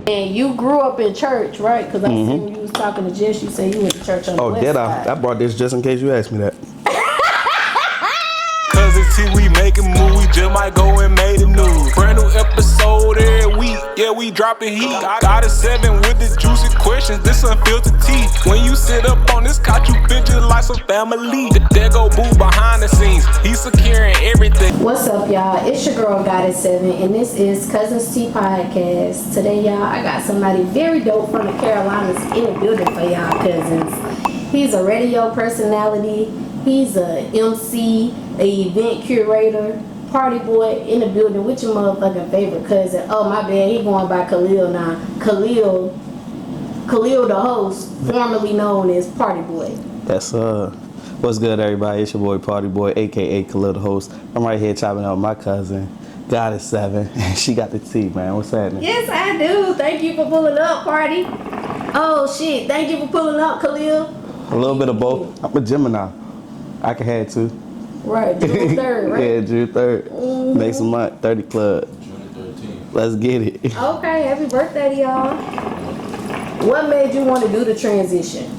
And you grew up in church, right? Because I seen you was talking to Jess. You said you went to church on the west did side. I brought this just in case you asked me that. See, we making moves, we just might go and make the news. Brand new episode every week, yeah, we dropping heat. Got a 7 with the juicy questions, this unfiltered tea. When you sit up on this couch, you feel just like some family. There go Boo behind the scenes, he's securing everything. What's up, y'all? It's your girl, Goddess7, and this is Cuzns Tea Podcast. Today, y'all, I got somebody very dope from the Carolinas in the building for y'all cousins. He's a radio personality. He's a MC, an event curator, party boy in the building with your motherfucking favorite cousin. Oh, my bad, he going by Khalil now. Khalil the Host, formerly known as PartyBoy. That's what's good, everybody? It's your boy PartyBoy, aka Khalil the Host. I'm right here chopping up my cousin, Goddess7. She got the tea, man. What's happening? Yes, I do. Thank you for pulling up, Party. Oh shit, thank you for pulling up, Khalil. A little bit of both. I'm a Gemini. I can have two. Right, June 3rd, right? Yeah, June 3rd. Next month, 30 Club. June 13th. Let's get it. Okay, happy birthday to y'all. What made you want to do the transition?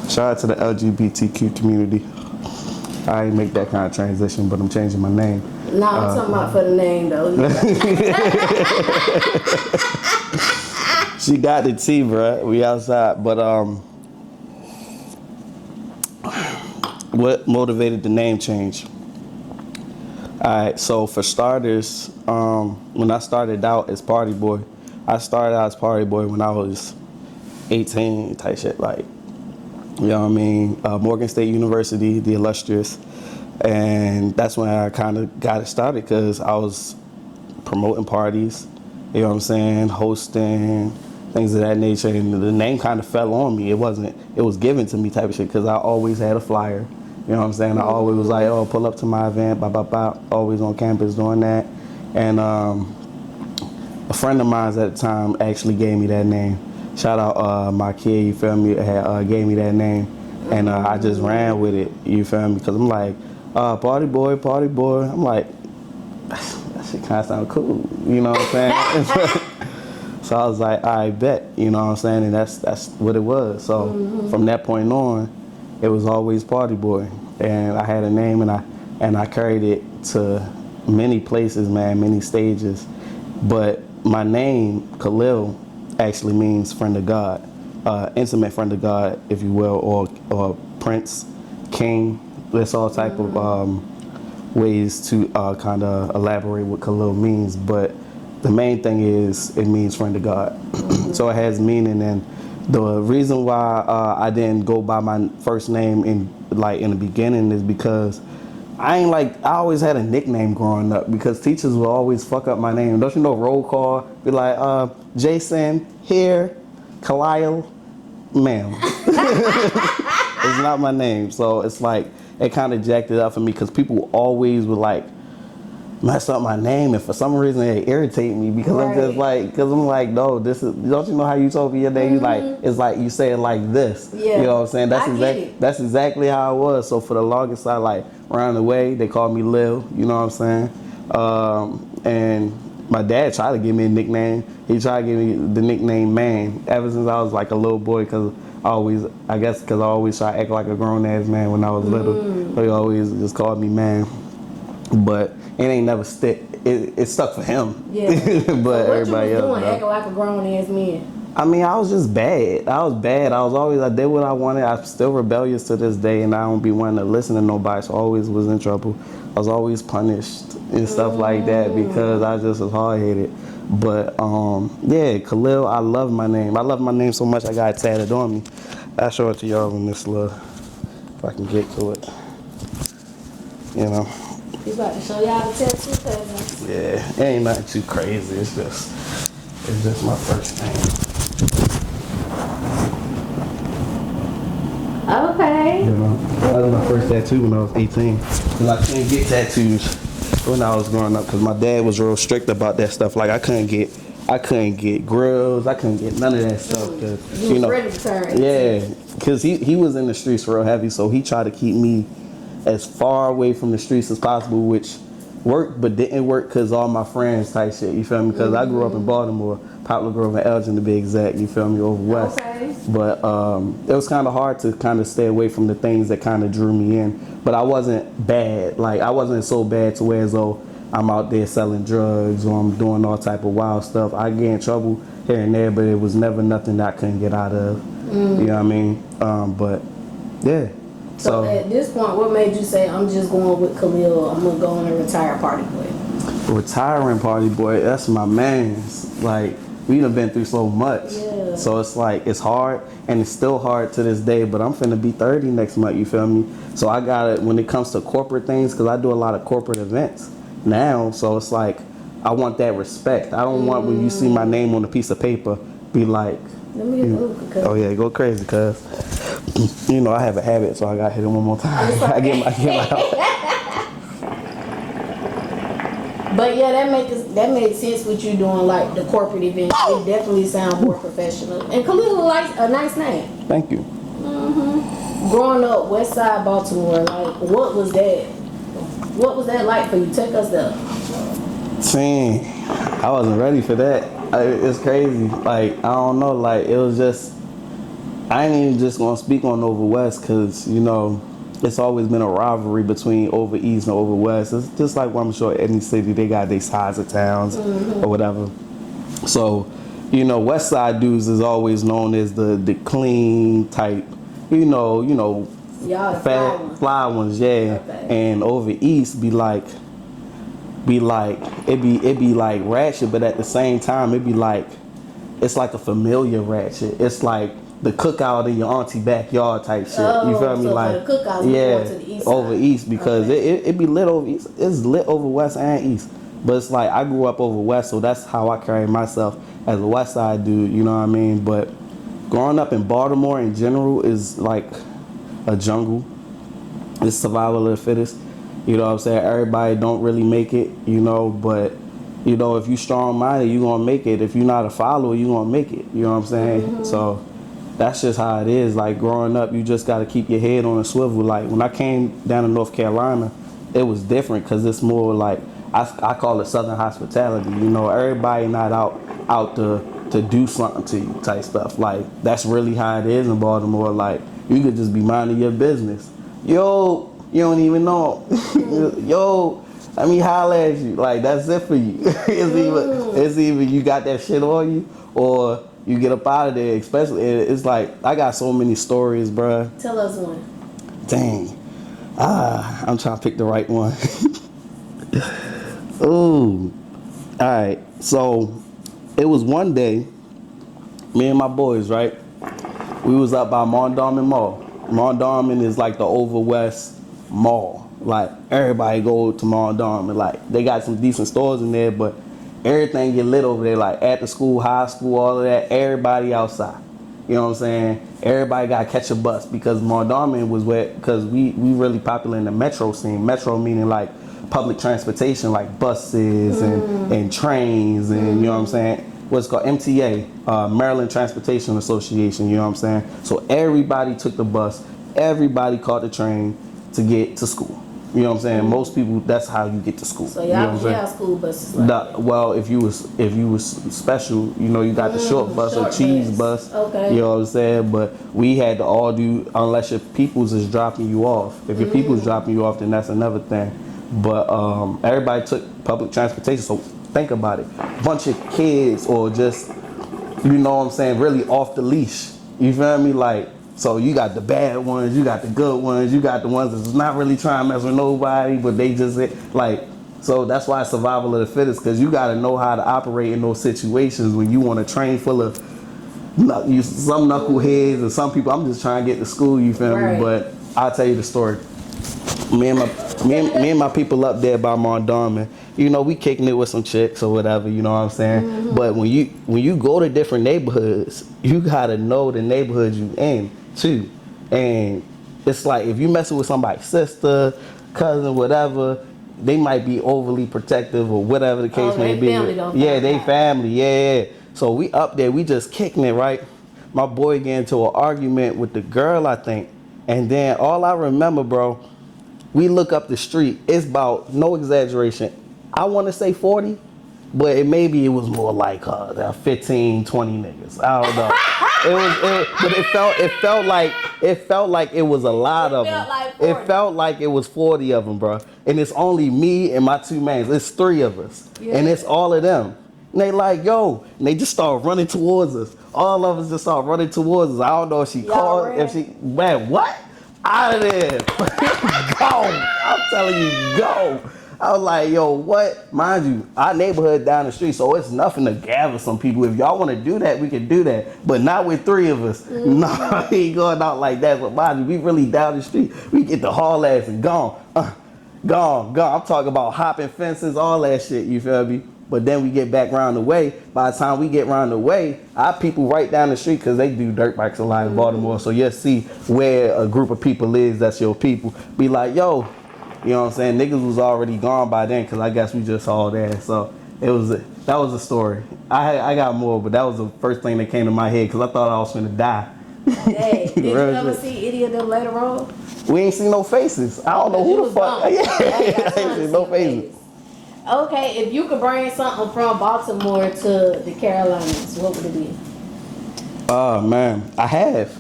Shout out to the LGBTQ community. I ain't make that kind of transition, but I'm changing my name. Nah, I'm talking about for the name, though. She got the tea, bruh. We outside. But, what motivated the name change? Alright, so for starters, when I started out as PartyBoy, I started out as PartyBoy when I was 18 type shit, like, you know what I mean? Morgan State University, the illustrious, and that's when I kind of got it started because I was promoting parties, you know what I'm saying, hosting, things of that nature, and the name kind of fell on me. It was given to me type of shit because I always had a flyer. You know what I'm saying? I always was like, oh, pull up to my event, blah, blah, blah. Always on campus doing that. And a friend of mine at the time actually gave me that name. Shout out my kid, you feel me, gave me that name. And I just ran with it, you feel me? Because I'm like, PartyBoy, PartyBoy. I'm like, that shit kind of sound cool, you know what I'm saying? So I was like, I bet, you know what I'm saying? And that's what it was. So from that point on, it was always PartyBoy. And I had a name and I carried it to many places, man, many stages. But my name, Khalil, actually means friend of God, intimate friend of God, if you will, or prince, king. There's all type of ways to kind of elaborate what Khalil means. But the main thing is it means friend of God. So it has meaning. And the reason why I didn't go by my first name in the beginning is because I always had a nickname growing up because teachers would always fuck up my name. Don't you know, roll call, be like, Jason, here, Khalil, ma'am. It's not my name. So it's like, it kind of jacked it up for me because people always would like mess up my name, and for some reason it irritate me because I'm just like, no, this is, don't you know how you told me your name? You like, it's like you say it like this. Yeah. You know what I'm saying? That's exactly how it was. So for the longest I like ran away. They called me Lil, you know what I'm saying? And my dad tried to give me a nickname. He tried to give me the nickname Man ever since I was like a little boy because I always try to act like a grown ass man when I was little. So he always just called me Man. But it ain't never stick. It stuck for him. Yeah. But so what everybody you was else, doing, acting like a grown ass man? I mean, I was just bad. I did what I wanted. I'm still rebellious to this day, and I don't be wanting to listen to nobody. So I always was in trouble. I was always punished and stuff like that because I just was hard headed. But yeah, Khalil, I love my name. I love my name so much I got it tatted on me. I'll show it to y'all in this little, if I can get to it. You know. You about to show y'all the tattoo, cousins? Yeah, it ain't nothing too crazy. It's just my first name. Okay. You know, that was my first tattoo when I was 18. Cause I couldn't get tattoos when I was growing up because my dad was real strict about that stuff. Like I couldn't get grills. I couldn't get none of that stuff. Cause, you know, ready to turn. Yeah, because he was in the streets real heavy, so he tried to keep me as far away from the streets as possible, which worked but didn't work because all my friends type shit, you feel me? Because I grew up in Baltimore, Poplar Grove and Elgin to be exact, you feel me, over west. Okay. But it was kind of hard to kind of stay away from the things that kind of drew me in. But I wasn't bad. Like, I wasn't so bad to where as though I'm out there selling drugs or I'm doing all type of wild stuff. I get in trouble here and there, but it was never nothing that I couldn't get out of. You know what I mean? But, yeah. So at this point, what made you say, I'm just going with Khalil, I'm going to go on and retire PartyBoy? Retiring PartyBoy, that's my man's. Like, we done been through so much. Yeah. So it's like, it's hard, and it's still hard to this day, but I'm finna be 30 next month, you feel me? So I got it when it comes to corporate things, because I do a lot of corporate events now, so it's like, I want that respect. I don't want when you see my name on a piece of paper, be like, Let me get a hookah, cuz. oh yeah, go crazy, cuz. You know, I have a habit, so I gotta hit it one more time. I get my But yeah, that made sense with you doing like the corporate events. It definitely sounds more professional. And Khalil likes a nice name. Thank you. Growing up West Side Baltimore, like what was that? What was that like for you? Take us there. Dang, I wasn't ready for that. It's crazy. Like, I don't know. Like, it was just, I ain't even just gonna speak on Over West because, you know, it's always been a rivalry between Over East and Over West. It's just like, well, I'm sure any city, they got their sides of towns or whatever. So, you know, West Side dudes is always known as the clean type, you know, Y'all fat, fly ones, yeah. Okay. And Over East be like it be like ratchet, but at the same time it be like it's like a familiar ratchet. It's like the cookout in your auntie backyard type shit. You feel me? So Like, for the cookouts, we yeah, going to the east over side. East because Okay. it be lit over East. It's lit over West and East. But it's like I grew up over West, so that's how I carry myself as a West Side dude. You know what I mean? But growing up in Baltimore in general is like a jungle. It's survival of the fittest. You know what I'm saying? Everybody don't really make it, you know, but, you know, if you strong-minded, you going to make it. If you're not a follower, you going to make it. You know what I'm saying? So that's just how it is. Like, growing up, you just got to keep your head on a swivel. Like, when I came down to North Carolina, it was different because it's more like, I call it Southern hospitality. You know, everybody not out to do something to you type stuff. Like, that's really how it is in Baltimore. Like, you could just be minding your business. Yo, you don't even know. Yo, let me holler at you. Like, that's it for you. it's either you got that shit on you or you get up out of there. Especially, it's like, I got so many stories, bruh. Tell us one. Dang. I'm trying to pick the right one. Ooh. Alright, so it was one day, me and my boys, right? We was up by Mondawmin Mall. Mondawmin is like the Over West mall. Like, everybody go to Mondawmin. Like, they got some decent stores in there, but everything get lit over there. Like, after school, high school, all of that, everybody outside. You know what I'm saying? Everybody got to catch a bus because Mondawmin was where, because we really popular in the metro scene. Metro meaning like public transportation, like buses and trains and, you know what I'm saying? What's called MTA, Maryland Transportation Association, you know what I'm saying? So everybody took the bus, everybody caught the train to get to school. You know what I'm saying? Most people, that's how you get to school. So you know y'all what I'm saying? school buses like Well, if you was special, you know, you got the short bus or short cheese bus. bus. Okay. You know what I'm saying? But we had to all do, unless your peoples is dropping you off. If your people's dropping you off, then that's another thing. But everybody took public transportation. So think about it. Bunch of kids or just, you know what I'm saying, really off the leash. You feel me? Like, so you got the bad ones, you got the good ones, you got the ones that's not really trying to mess with nobody, but they just like, so that's why it's survival of the fittest, because you got to know how to operate in those situations when you want a train full of some knuckleheads and some people. I'm just trying to get to school, you feel me? Right. But I'll tell you the story. Me and my people up there by Mondawmin, you know, we kicking it with some chicks or whatever, you know what I'm saying? But when you go to different neighborhoods, you gotta know the neighborhood you in too. And it's like if you messing with somebody's sister, cousin, whatever, they might be overly protective or whatever the case may be. Family don't Yeah, find they out. family, yeah. So we up there, we just kicking it, right? My boy get into an argument with the girl, I think. And then all I remember, bro, We look up the street. It's about, no exaggeration, I want to say 40, but maybe it was more like 15, 20 niggas. I don't know. But it felt like it was a lot of them. Like it felt like it was 40 of them, bro. And it's only me and my two mans. It's 3 of us, and it's all of them. And they like, yo, and they just start running towards us. All of us just start running towards us. I don't know if she called, man, what? Out of there. Go. I'm telling you, go. I was like, yo, what? Mind you, our neighborhood down the street, so it's nothing to gather some people. If y'all want to do that, we can do that. But not with 3 of us. No, we ain't going out like that. But mind you, we really down the street. We get the haul ass and gone. Gone. I'm talking about hopping fences, all that shit, you feel me? But then we get back round the way. By the time we get round the way, our people right down the street, because they do dirt bikes a lot in Baltimore, so you'll see where a group of people is that's your people. Be like, yo, you know what I'm saying? Niggas was already gone by then, because I guess we just all there. So that was a story. I got more, but that was the first thing that came to my head, because I thought I was finna die. Hey, did you ever see any of them later on? We ain't seen no faces. I don't know who the fuck. Yeah, I ain't seen no faces. Okay, if you could bring something from Baltimore to the Carolinas, what would it be? Man, I have.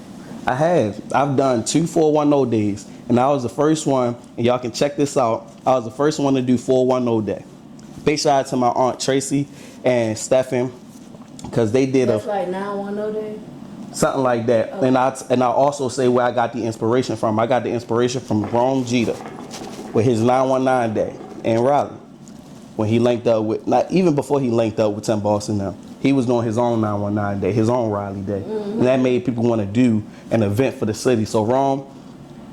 I've done 2 410 days, and I was the first one, and y'all can check this out. I was the first one to do 410 day. Big shout out to my aunt Tracy and Stephen, because they did That's like 910 day? Something like that. Okay. And I also say where I got the inspiration from. I got the inspiration from Rome Jeter with his 919 day in Raleigh. When he linked up with, not even before he linked up with Tim Boston now, he was doing his own 919 day, his own Raleigh day. And that made people want to do an event for the city. So Rome,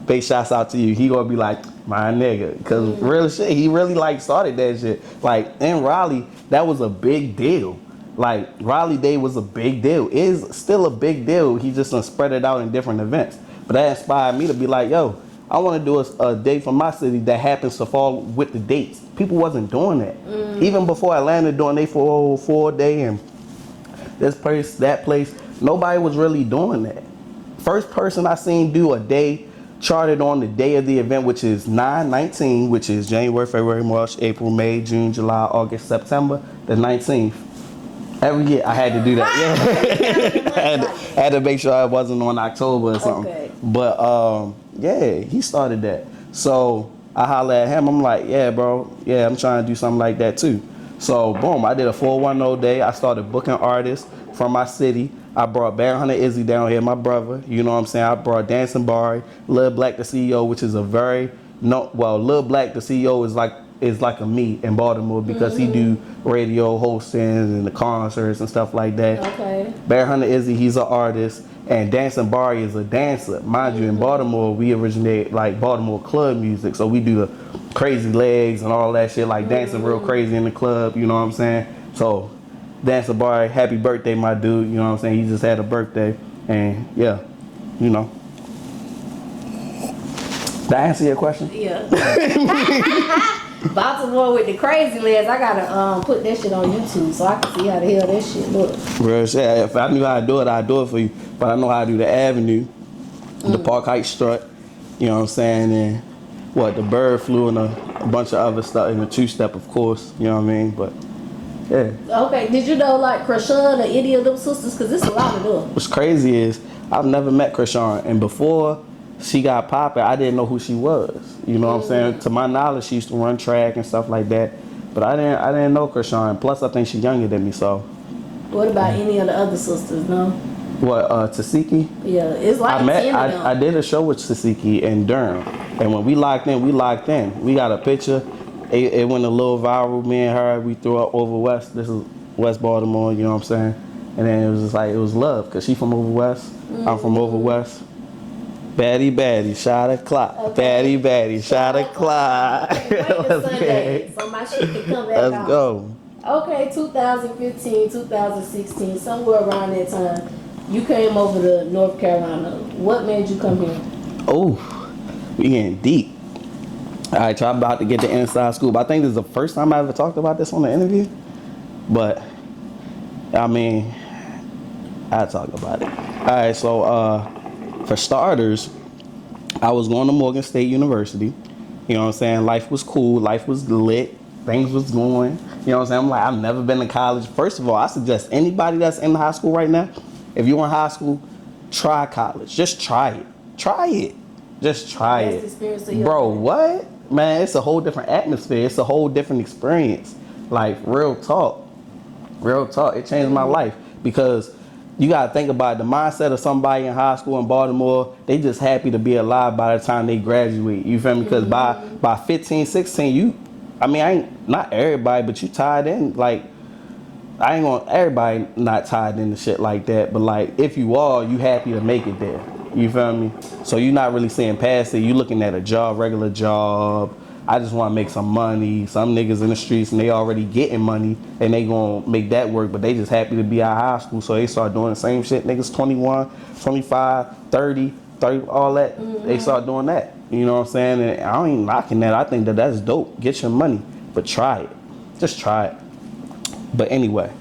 big shouts out to you. He gonna be like, my nigga. Because real shit, he really like started that shit. Like in Raleigh, that was a big deal. Like Raleigh Day was a big deal. It is still a big deal. He just done spread it out in different events. But that inspired me to be like, yo, I want to do a day for my city that happens to fall with the dates. People wasn't doing that. Even before Atlanta doing their 404 day and this place, that place, nobody was really doing that. First person I seen do a day charted on the day of the event, which is 9/19, which is January, February, March, April, May, June, July, August, September, the 19th. Every year I had to do that. Yeah. I had to make sure I wasn't on October or something. Okay. But yeah, he started that. So I hollered at him. I'm like, yeah, bro. Yeah, I'm trying to do something like that too. So boom, I did a 410 day. I started booking artists from my city. I brought Bear Hunter Izzy down here, my brother. You know what I'm saying? I brought Dancing Barry, Lil Black the CEO, which is a very Lil Black the CEO is like a me in Baltimore because he do radio hosting and the concerts and stuff like that. Okay. Bear Hunter Izzy, he's an artist, and Dancing Barry is a dancer. Mind you, in Baltimore, we originate like Baltimore club music, so we do the crazy legs and all that shit, like dancing real crazy in the club. You know what I'm saying? So, Dancing Barry, happy birthday, my dude. You know what I'm saying? He just had a birthday, and yeah, you know. Did I answer your question? Yeah. Baltimore with the crazy legs. I gotta put that shit on YouTube so I can see how the hell that shit look. Real shit. If I knew how to do it, I'd do it for you. But I know how to do the avenue, the park height strut. You know what I'm saying? And the bird flew and a bunch of other stuff, and the 2-step, of course. You know what I mean? But yeah. Okay. Did you know like Krishan or any of them sisters? Cause it's a lot of them. What's crazy is I've never met Krishan, and before she got popping, I didn't know who she was. You know what I'm saying? To my knowledge, she used to run track and stuff like that. But I didn't know Krishan. Plus, I think she's younger than me, so. What about any of the other sisters, no? What, Tasiki? Yeah, it's like I did a show with Tasiki in Durham. And when we locked in, we locked in. We got a picture. It went a little viral, me and her. We threw up over West. This is West Baltimore, you know what I'm saying? And then it was just like, it was love, because she from over West. I'm from over West. Baddie, shot o'clock. Okay. Baddie, shot o'clock. Sunday, so my shit can come back Let's out. go. Okay, 2015, 2016, somewhere around that time, you came over to North Carolina. What made you come here? Oh, we getting deep. All right, so I'm about to get the inside scoop. I think this is the first time I ever talked about this on the interview. But, I mean, I'll talk about it. All right, so, for starters, I was going to Morgan State University. You know what I'm saying? Life was cool. Life was lit. Things was going. You know what I'm saying? I'm like, I've never been to college. First of all, I suggest anybody that's in high school right now, if you're in high school, try college. Just try it. Try it. Just try Best it. experience of your Bro, life. what? Man, it's a whole different atmosphere. It's a whole different experience. Like, real talk. Real talk. It changed my life because you gotta think about the mindset of somebody in high school in Baltimore. They just happy to be alive by the time they graduate. You feel me? Because by 15, 16, I ain't not everybody, but you tied in. Like, I ain't gonna everybody not tied into shit like that. But like, if you are, you happy to make it there. You feel me? So you're not really seeing past it. You looking at a job, regular job. I just want to make some money. Some niggas in the streets and they already getting money and they gonna make that work, but they just happy to be out of high school. So they start doing the same shit. Niggas 21, 25, 30, all that. They start doing that. You know what I'm saying? And I ain't knocking that. I think that that's dope. Get your money, but try it. Just try it. But anyway,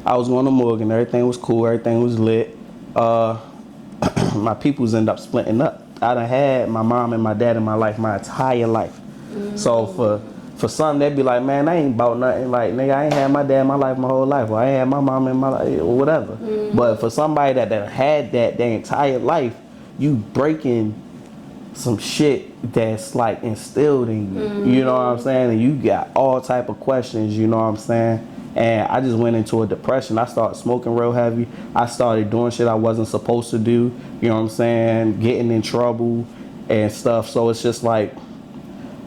I was going to Morgan. Everything was cool. Everything was lit. My peoples end up splitting up. I done had my mom and my dad in my life my entire life. So for some, they'd be like, man, I ain't about nothing. Like, nigga, I ain't had my dad in my life my whole life. Or I ain't had my mom in my life, or whatever. But for somebody that had that their entire life, you breaking some shit that's like instilled in you. You know what I'm saying? And you got all type of questions, you know what I'm saying? And I just went into a depression. I started smoking real heavy. I started doing shit I wasn't supposed to do. You know what I'm saying? Getting in trouble and stuff. So it's just like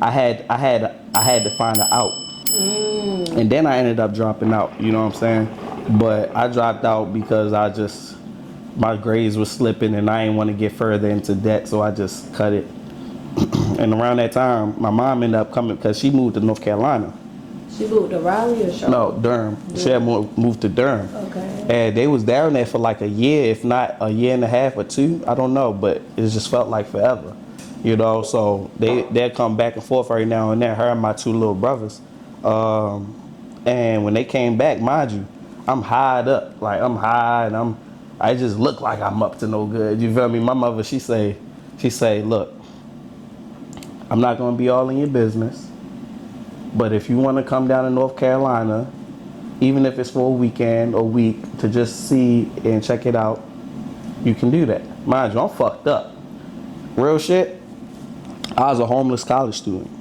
I had to find an out. And then I ended up dropping out. You know what I'm saying? But I dropped out because my grades were slipping and I didn't want to get further into debt, so I just cut it. And around that time, my mom ended up coming because she moved to North Carolina. She moved to Raleigh or Charlotte? No, Durham. She had moved to Durham. Okay. And they was down there for like a year, if not a year and a half or two. I don't know, but it just felt like forever. You know, so they'd come back and forth every now and then, her and my two little brothers. And when they came back, mind you, I'm high up. Like, I'm high and I just look like I'm up to no good. You feel me? My mother, she say, look, I'm not gonna be all in your business, but if you wanna come down to North Carolina, even if it's for a weekend or week to just see and check it out, you can do that. Mind you, I'm fucked up. Real shit, I was a homeless college student.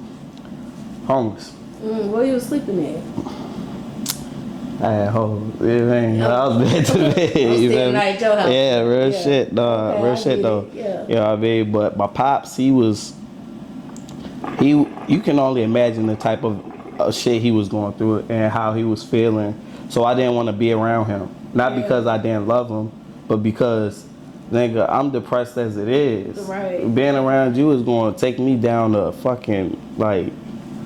Homeless. Where you was sleeping at? I had hoes. I was bed to bed. You feel me? At your house. Yeah, real shit, dog. Okay, real I shit, get though. it, yeah. You know what I mean? But my pops, you can only imagine the type of shit he was going through and how he was feeling. So I didn't want to be around him. Not because I didn't love him, but because, nigga, I'm depressed as it is. Right. Being around you is going to take me down to fucking, like,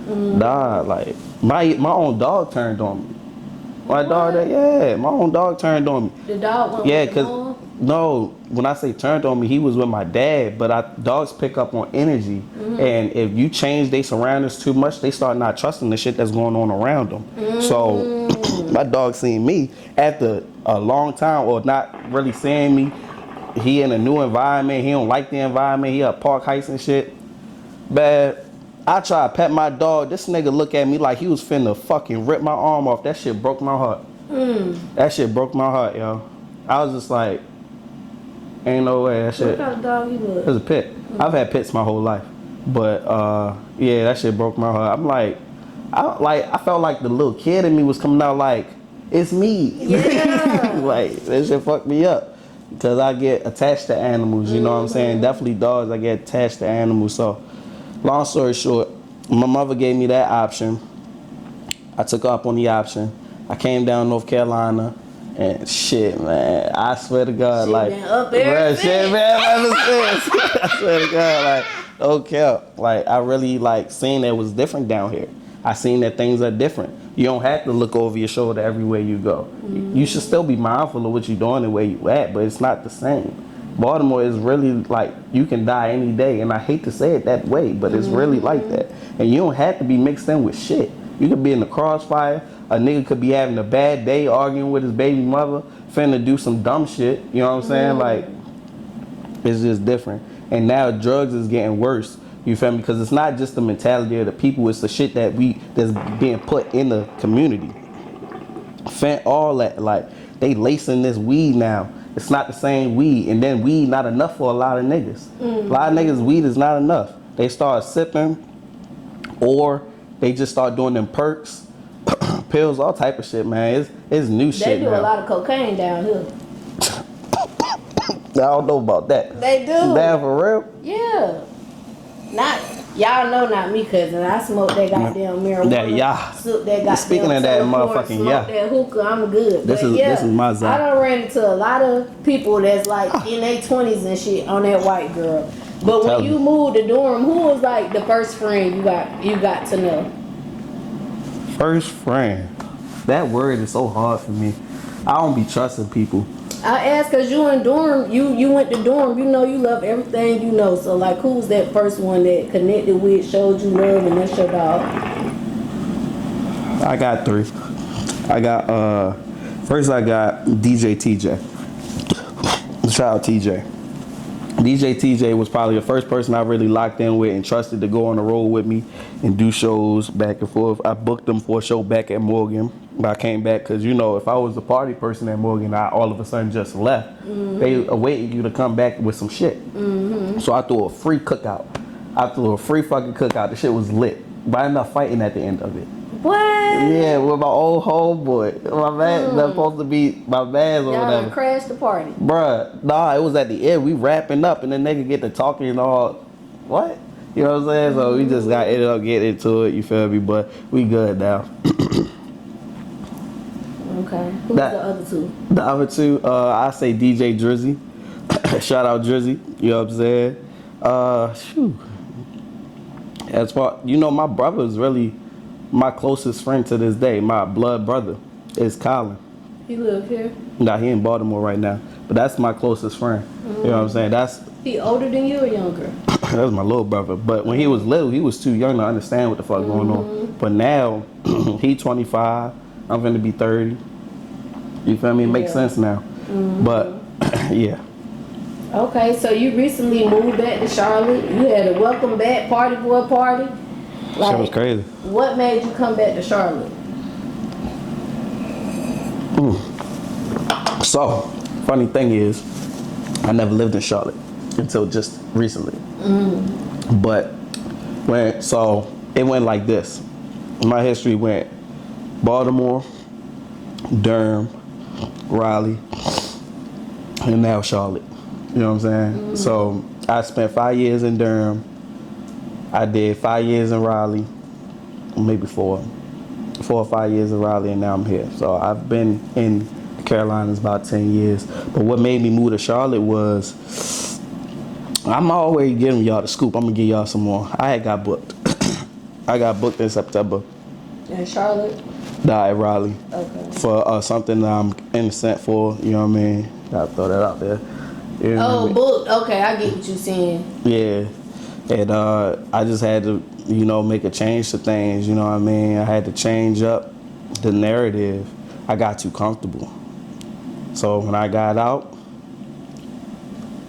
dog. Like, my own dog turned on me. My own dog turned on me. The dog went Yeah, with the cause mom? no, when I say turned on me, he was with my dad. But dogs pick up on energy, and if you change their surroundings too much, they start not trusting the shit that's going on around them. So my dog seen me after a long time, or not really seeing me. He in a new environment. He don't like the environment. He at park heights and shit. But I try to pet my dog. This nigga look at me like he was finna fucking rip my arm off. That shit broke my heart. That shit broke my heart, yo. I was just like, ain't no way. That shit. What kind of dog he was? It was a pit. I've had pits my whole life, but yeah, that shit broke my heart. I'm like, I felt like the little kid in me was coming out like, it's me. Yeah. Like, that shit fucked me up because I get attached to animals. You know what I'm saying? Definitely dogs. I get attached to animals. So, long story short, my mother gave me that option. I took up on the option. I came down North Carolina. And shit, man, I swear to God, Shit like, been up ever shit, man, ever since. I swear to God, like, okay, like, I really, like, seen that it was different down here. I seen that things are different. You don't have to look over your shoulder everywhere you go. You should still be mindful of what you're doing and where you at, but it's not the same. Baltimore is really, like, you can die any day, and I hate to say it that way, but it's really like that. And you don't have to be mixed in with shit. You could be in the crossfire. A nigga could be having a bad day arguing with his baby mother, finna do some dumb shit. You know what I'm saying? Like, it's just different. And now drugs is getting worse You feel me? Because it's not just the mentality of the people, it's the shit that's being put in the community. All that, like, they lacing this weed now. It's not the same weed, and then weed not enough for a lot of niggas. A lot of niggas, weed is not enough. They start sipping, or they just start doing them perks, pills, all type of shit, man. It's new shit. They do now. a lot of cocaine down here. I don't know about that. They do. Damn, for real? Yeah. Not y'all know, not me, cousin. I smoke that goddamn marijuana. That yeah. Smoke that goddamn Speaking of that teleport, motherfucking smoke yeah. that hookah, I'm good. This But is yeah, my zone. I done ran into a lot of people that's like in their 20s and shit on that white girl. But when you moved to Durham, who was like the first friend you got to know? First friend. That word is so hard for me. I don't be trusting people. I asked because you in Durham, you went to Durham, you know you love everything you know. So like, who's that first one that connected with, showed you love, and that's your dog? I got 3. First I got DJ TJ. Shout out TJ. DJ TJ was probably the first person I really locked in with and trusted to go on the road with me and do shows back and forth. I booked them for a show back at Morgan, but I came back because, you know, if I was a party person at Morgan, I all of a sudden just left. They awaited you to come back with some shit. So I threw a free cookout. I threw a free fucking cookout. The shit was lit. But I ended up fighting at the end of it. What? Yeah, with my old homeboy. My man, that's supposed to be my man's or Y'all whatever. done crashed the party. Bruh, nah, it was at the end. We wrapping up and then nigga get to talking and all. What? You know what I'm saying? So we just ended up getting into it, you feel me? But we good now. Okay. Who's the other two? The other two, I say DJ Drizzy. Shout out Drizzy, you know what I'm saying? As far, you know, my brother is really my closest friend to this day. My blood brother is Colin. He live here? Nah, he in Baltimore right now. But that's my closest friend. You know what I'm saying? He older than you or younger? That was my little brother. But when he was little, he was too young to understand what the fuck going on. But now, he 25. I'm gonna be 30. You feel me? It makes sense now. But, yeah. Okay, so you recently moved back to Charlotte. You had a welcome back PartyBoy party. Like, That was crazy. What made you come back to Charlotte? So, funny thing is, I never lived in Charlotte until just recently. But it went like this. My history went Baltimore, Durham, Raleigh, and now Charlotte. You know what I'm saying? So I spent 5 years in Durham. I did 5 years in Raleigh, maybe 4 or 5 years in Raleigh, and now I'm here. So I've been in the Carolinas about 10 years. But what made me move to Charlotte was, I'm always giving y'all the scoop. I'm gonna give y'all some more. I had got booked. I got booked in September. In Charlotte? Nah, at Raleigh. Okay. For something that I'm innocent for, you know what I mean? Gotta throw that out there. You know what I mean? Booked. Okay, I get what you're saying. Yeah. And I just had to, you know, make a change to things, you know what I mean? I had to change up the narrative. I got too comfortable. So when I got out,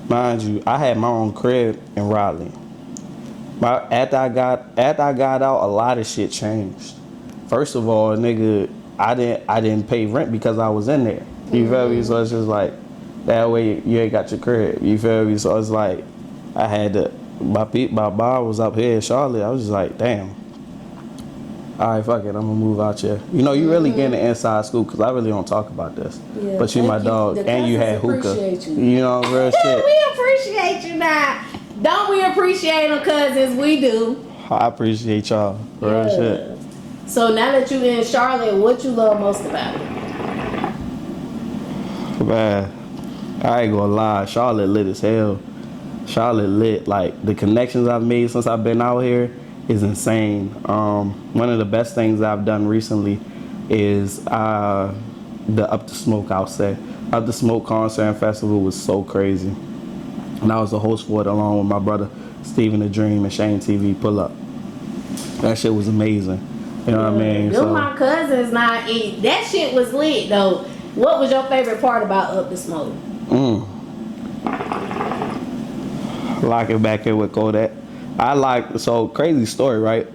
mind you, I had my own crib in Raleigh. After I got out, a lot of shit changed. First of all, nigga, I didn't pay rent because I was in there. You feel me? So it's just like, that way you ain't got your crib. You feel me? So it's like, I had to, my bar was up here in Charlotte. I was just like, damn. All right, fuck it, I'm gonna move out here. You know, you really getting the inside scoop because I really don't talk about this. Yeah, but you my dog, and you had hookah. You know, real shit. We appreciate you now. Don't we appreciate them, cousins? We do. I appreciate y'all. Real shit. So now that you in Charlotte, what you love most about it? Man, I ain't gonna lie, Charlotte lit as hell. Charlotte lit. Like, the connections I've made since I've been out here is insane. One of the best things I've done recently is the Up the Smoke, I'll say. Up the Smoke concert and festival was so crazy. And I was the host for it along with my brother, Steven the Dream and Shane TV Pull Up. That shit was amazing. You know what I mean? Them my cousins not eat. That shit was lit though. What was your favorite part about Up the Smoke? Locking back in with Kodak. So crazy story, right?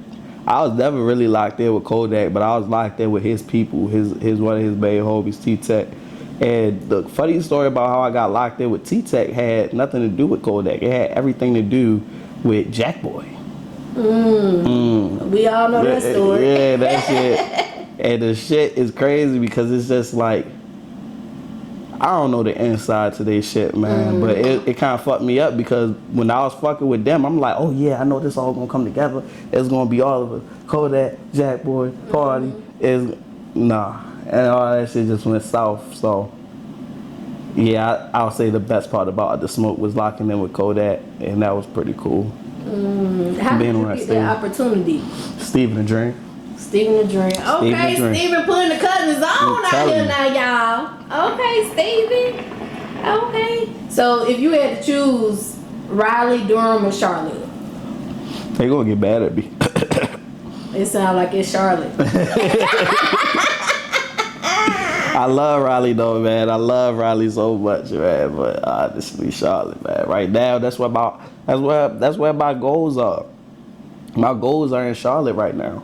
I was never really locked in with Kodak, but I was locked in with his people, his one of his main homies, T-Tech. And the funny story about how I got locked in with T-Tech had nothing to do with Kodak. It had everything to do with Jack Boy. We all know that story. Yeah, that shit. And the shit is crazy because it's just like, I don't know the inside to this shit, man. But it kind of fucked me up because when I was fucking with them, I'm like, oh yeah, I know this all gonna come together. It's gonna be all of us. Kodak, Jack Boy, Party. Nah. And all that shit just went south. So yeah, I'll say the best part about the smoke was locking in with Kodak, and that was pretty cool. How did you get that opportunity? Steven the Dream. Steven the Dream. Okay, Steven putting the Cuzns on out here now, y'all. Okay, Steven. Okay. So if you had to choose Raleigh, Durham, or Charlotte? They gonna get mad at me. It sounds like it's Charlotte. I love Raleigh though, man. I love Raleigh so much, man. But honestly, Charlotte, man. Right now, that's where my goals are. My goals are in Charlotte right now.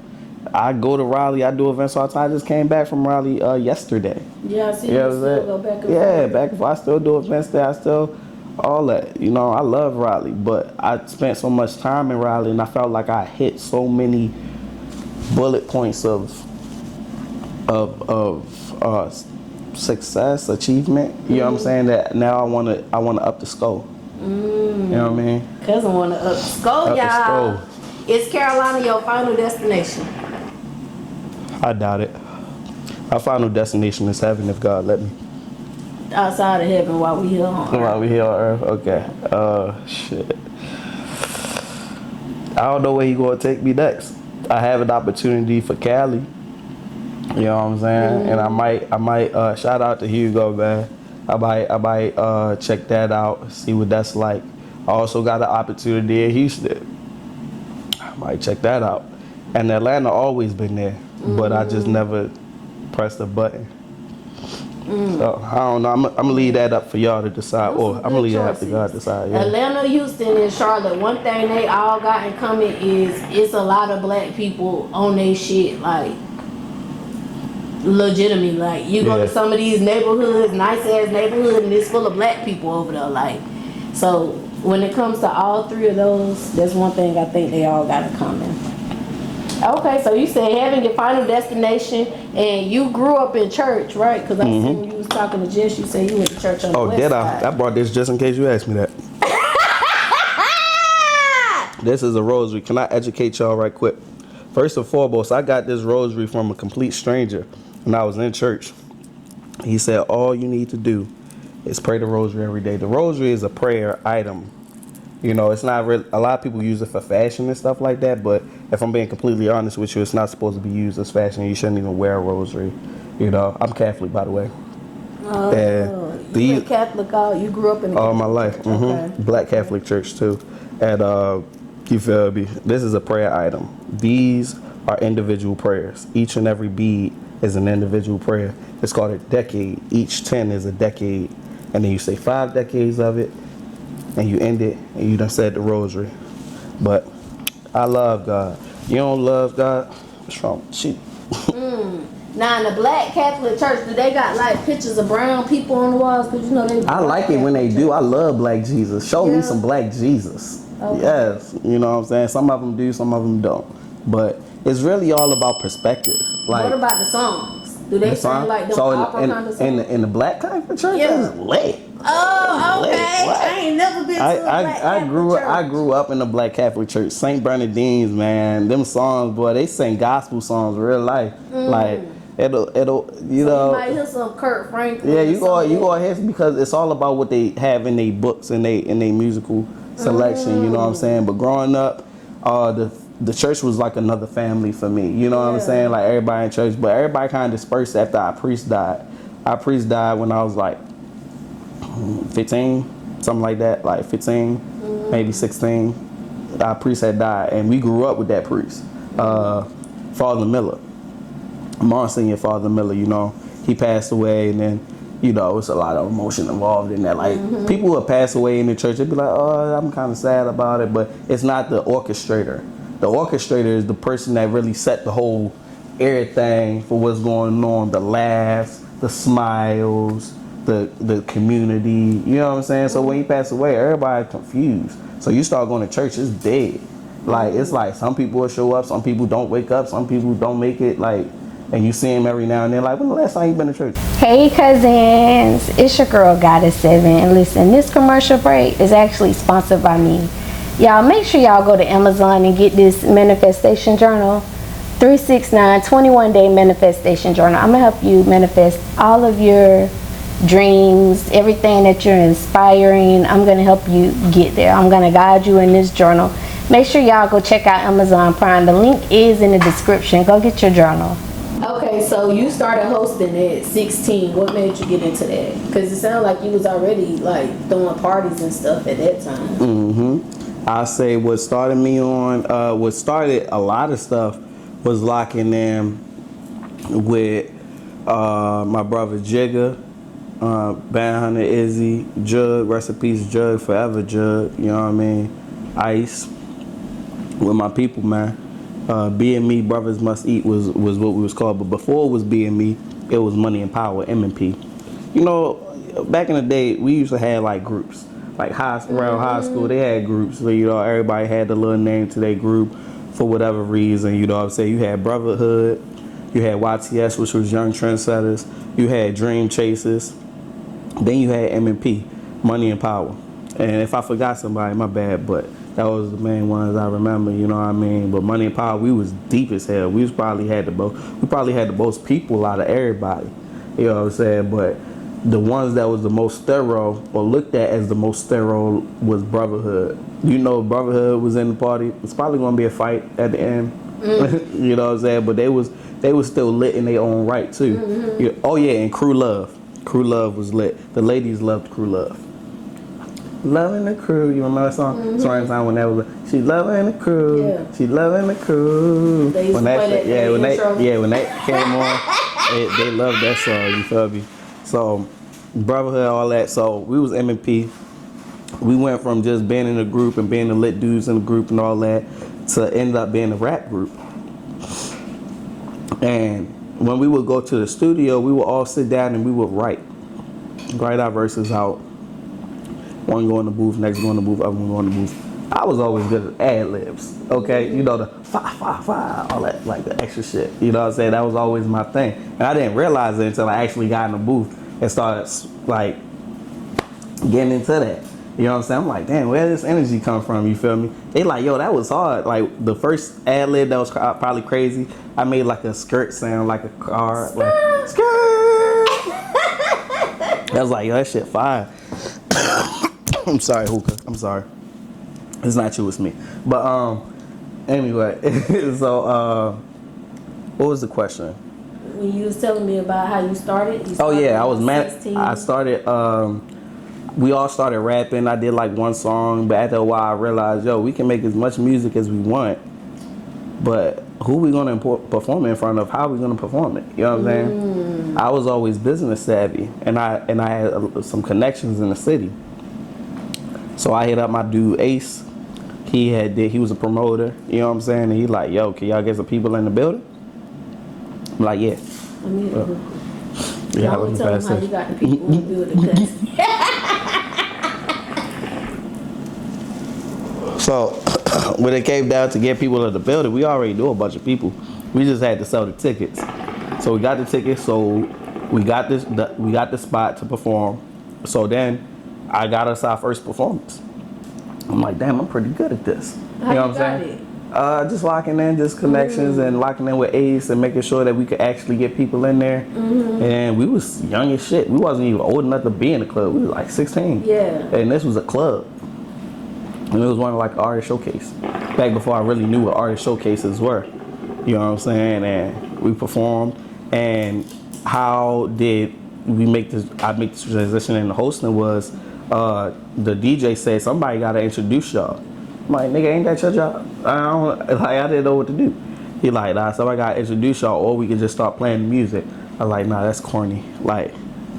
I go to Raleigh. I do events all the time. I just came back from Raleigh yesterday. Yeah, I see you still go back and forth. Yeah, back and forth. I still do events there. I still all that. You know, I love Raleigh, but I spent so much time in Raleigh, and I felt like I hit so many bullet points of success, achievement. You know what I'm saying? That now I wanna up the score. You know what I mean? Cuzn wanna up the score, y'all. Is Carolina your final destination? I doubt it. Our final destination is heaven if God let me. Outside of heaven while we here on earth. While we here on earth, okay. Shit. I don't know where he gonna take me next. I have an opportunity for Cali. You know what I'm saying? And I might shout out to Hugo, man. I might check that out, see what that's like. I also got an opportunity in Houston. I might check that out. And Atlanta always been there, but I just never pressed the button. So I don't know. I'm gonna leave that up for y'all to decide, or I'm gonna leave that up to God to decide. Yeah. Atlanta, Houston, and Charlotte. One thing they all got in common is it's a lot of black people on their shit, like legitimately. Like you go to some of these neighborhoods, nice ass neighborhood, and it's full of black people over there. Like, so when it comes to all three of those, that's one thing I think they all got in common. Okay, so you said having your final destination, and you grew up in church, right? Because I seen when you was talking to Jess, you said you went to church on the west side. I brought this just in case you asked me that. This is a rosary. Can I educate y'all right quick? First and foremost, I got this rosary from a complete stranger when I was in church. He said, all you need to do is pray the rosary every day. The rosary is a prayer item. You know, it's not really, a lot of people use it for fashion and stuff like that, but if I'm being completely honest with you, it's not supposed to be used as fashion. You shouldn't even wear a rosary. You know, I'm Catholic, by the way. Oh, you were Catholic you grew up in all my life. Okay. Black Catholic church too. And you feel me? This is a prayer item. These are individual prayers. Each and every bead is an individual prayer. It's called a decade. Each 10 is a decade. And then you say 5 decades of it, and you end it, and you done said the rosary. But I love God. You don't love God? What's wrong? Shoot. Now in the Black Catholic Church, do they got like pictures of brown people on the walls? Cause you know they. I like it when they do. I love Black Jesus. Show me some Black Jesus. Okay. Yes, you know what I'm saying. Some of them do, some of them don't. But it's really all about perspective. Like, what about the songs? Do they sing like them opera kind of songs? In the Black Catholic Church, it's lit. Oh, okay. I ain't never been to a Black Catholic church. I grew up in the Black Catholic Church. St. Bernardine's, man. Them songs, boy, they sing gospel songs real life. Like, it'll you know. You might hear some Kurt Franklin. Yeah, you go ahead because it's all about what they have in their books and they musical selection. You know what I'm saying? But growing up, the church was like another family for me. You know what I'm saying? Like everybody in church, but everybody kind of dispersed after our priest died. Our priest died when I was like 15, something like that, like 15, maybe 16. Our priest had died, and we grew up with that priest, Father Miller, Monsignor Father Miller. You know, he passed away, and then you know, it's a lot of emotion involved in that. Like people would pass away in the church, they'd be like, oh, I'm kind of sad about it, but it's not the orchestrator. The orchestrator is the person that really set the whole everything for what's going on, the laughs, the smiles, the community, you know what I'm saying? So when you pass away, everybody confused. So you start going to church, it's dead. Like, it's like some people will show up, some people don't wake up, some people don't make it, like, and you see them every now and then, like, when the last time you been to church? Hey Cuzns, it's your girl Goddess 7, and listen, this commercial break is actually sponsored by me. Y'all make sure y'all go to Amazon and get this manifestation journal, 369 21-day manifestation journal. I'm gonna help you manifest all of your dreams, everything that you're inspiring. I'm gonna help you get there. I'm gonna guide you in this journal. Make sure y'all go check out Amazon Prime. The link is in the description. Go get your journal. Okay, so you started hosting at 16. What made you get into that? Because it sounded like you was already like throwing parties and stuff at that time. I say what started me on, what started a lot of stuff was locking in with my brother Jigga, Band Hunter Izzy, Jug, rest in peace Jug, forever Jug, you know what I mean? Ice, with my people, man. B&Me, Brothers Must Eat was what we was called, but before it was B&Me, it was Money and Power, M&P. You know, back in the day, we used to have like groups, like around high school, they had groups where, you know, everybody had the little name to their group for whatever reason, you know what I'm saying? You had Brotherhood, you had YTS, which was Young Trendsetters, you had Dream Chasers, then you had M&P, Money and Power. And if I forgot somebody, my bad, but that was the main ones I remember, you know what I mean? But Money and Power, we was deep as hell. We probably had the most people out of everybody, you know what I'm saying? But the ones that was the most thorough, or looked at as the most thorough, was Brotherhood. You know, Brotherhood was in the party. It's probably gonna be a fight at the end. You know what I'm saying? But they was still lit in their own right too. Yeah. Oh yeah, and Crew Love. Crew Love was lit. The ladies loved Crew Love. Loving the Crew. You remember that song? Sorry, time when that was she loving the crew. Yeah. She loving the crew. When that came on, they loved that song. You feel me? So Brotherhood, all that. So we was M&P. We went from just being in a group and being the lit dudes in the group and all that to end up being a rap group. And when we would go to the studio, we would all sit down and we would write our verses out. One go in the booth, next go in the booth, other one go in the booth. I was always good at ad-libs, okay? You know, the fa, all that, like the extra shit. You know what I'm saying? That was always my thing. And I didn't realize it until I actually got in the booth and started, like, getting into that. You know what I'm saying? I'm like, damn, where did this energy come from? You feel me? They like, yo, that was hard. Like, the first ad-lib that was probably crazy, I made like a skirt sound, like a car. Like, skirt! I was like, yo, that shit fire. I'm sorry, Hookah. I'm sorry. It's not you, it's me. But anyway, so what was the question? When you was telling me about how you started. Oh yeah, I was mad. I started. We all started rapping. I did like one song, but after a while, I realized, yo, we can make as much music as we want, but who we gonna perform in front of? How we gonna perform it? You know what I'm saying? I was always business savvy, and I had some connections in the city. So I hit up my dude Ace. He was a promoter, you know what I'm saying? And he like, yo, can y'all get some people in the building? I'm like, yeah. Yeah, let me tell them how you got the people in the building. So when it came down to get people in the building, we already knew a bunch of people. We just had to sell the tickets. So we got the tickets, so we got the spot to perform. So then I got us our first performance. I'm like, damn, I'm pretty good at this. You know what I'm saying? Just locking in, just connections and locking in with Ace and making sure that we could actually get people in there. And we was young as shit. We wasn't even old enough to be in the club. We was like 16. Yeah. And this was a club. And it was one of like artist showcase. Back before I really knew what artist showcases were. You know what I'm saying? And we performed. And how did we make this? I make this transition into hosting was the DJ said somebody gotta introduce y'all. I'm like, nigga, ain't that your job? I didn't know what to do. He like, nah, somebody gotta introduce y'all, or we could just start playing the music. I was like, nah, that's corny. Like,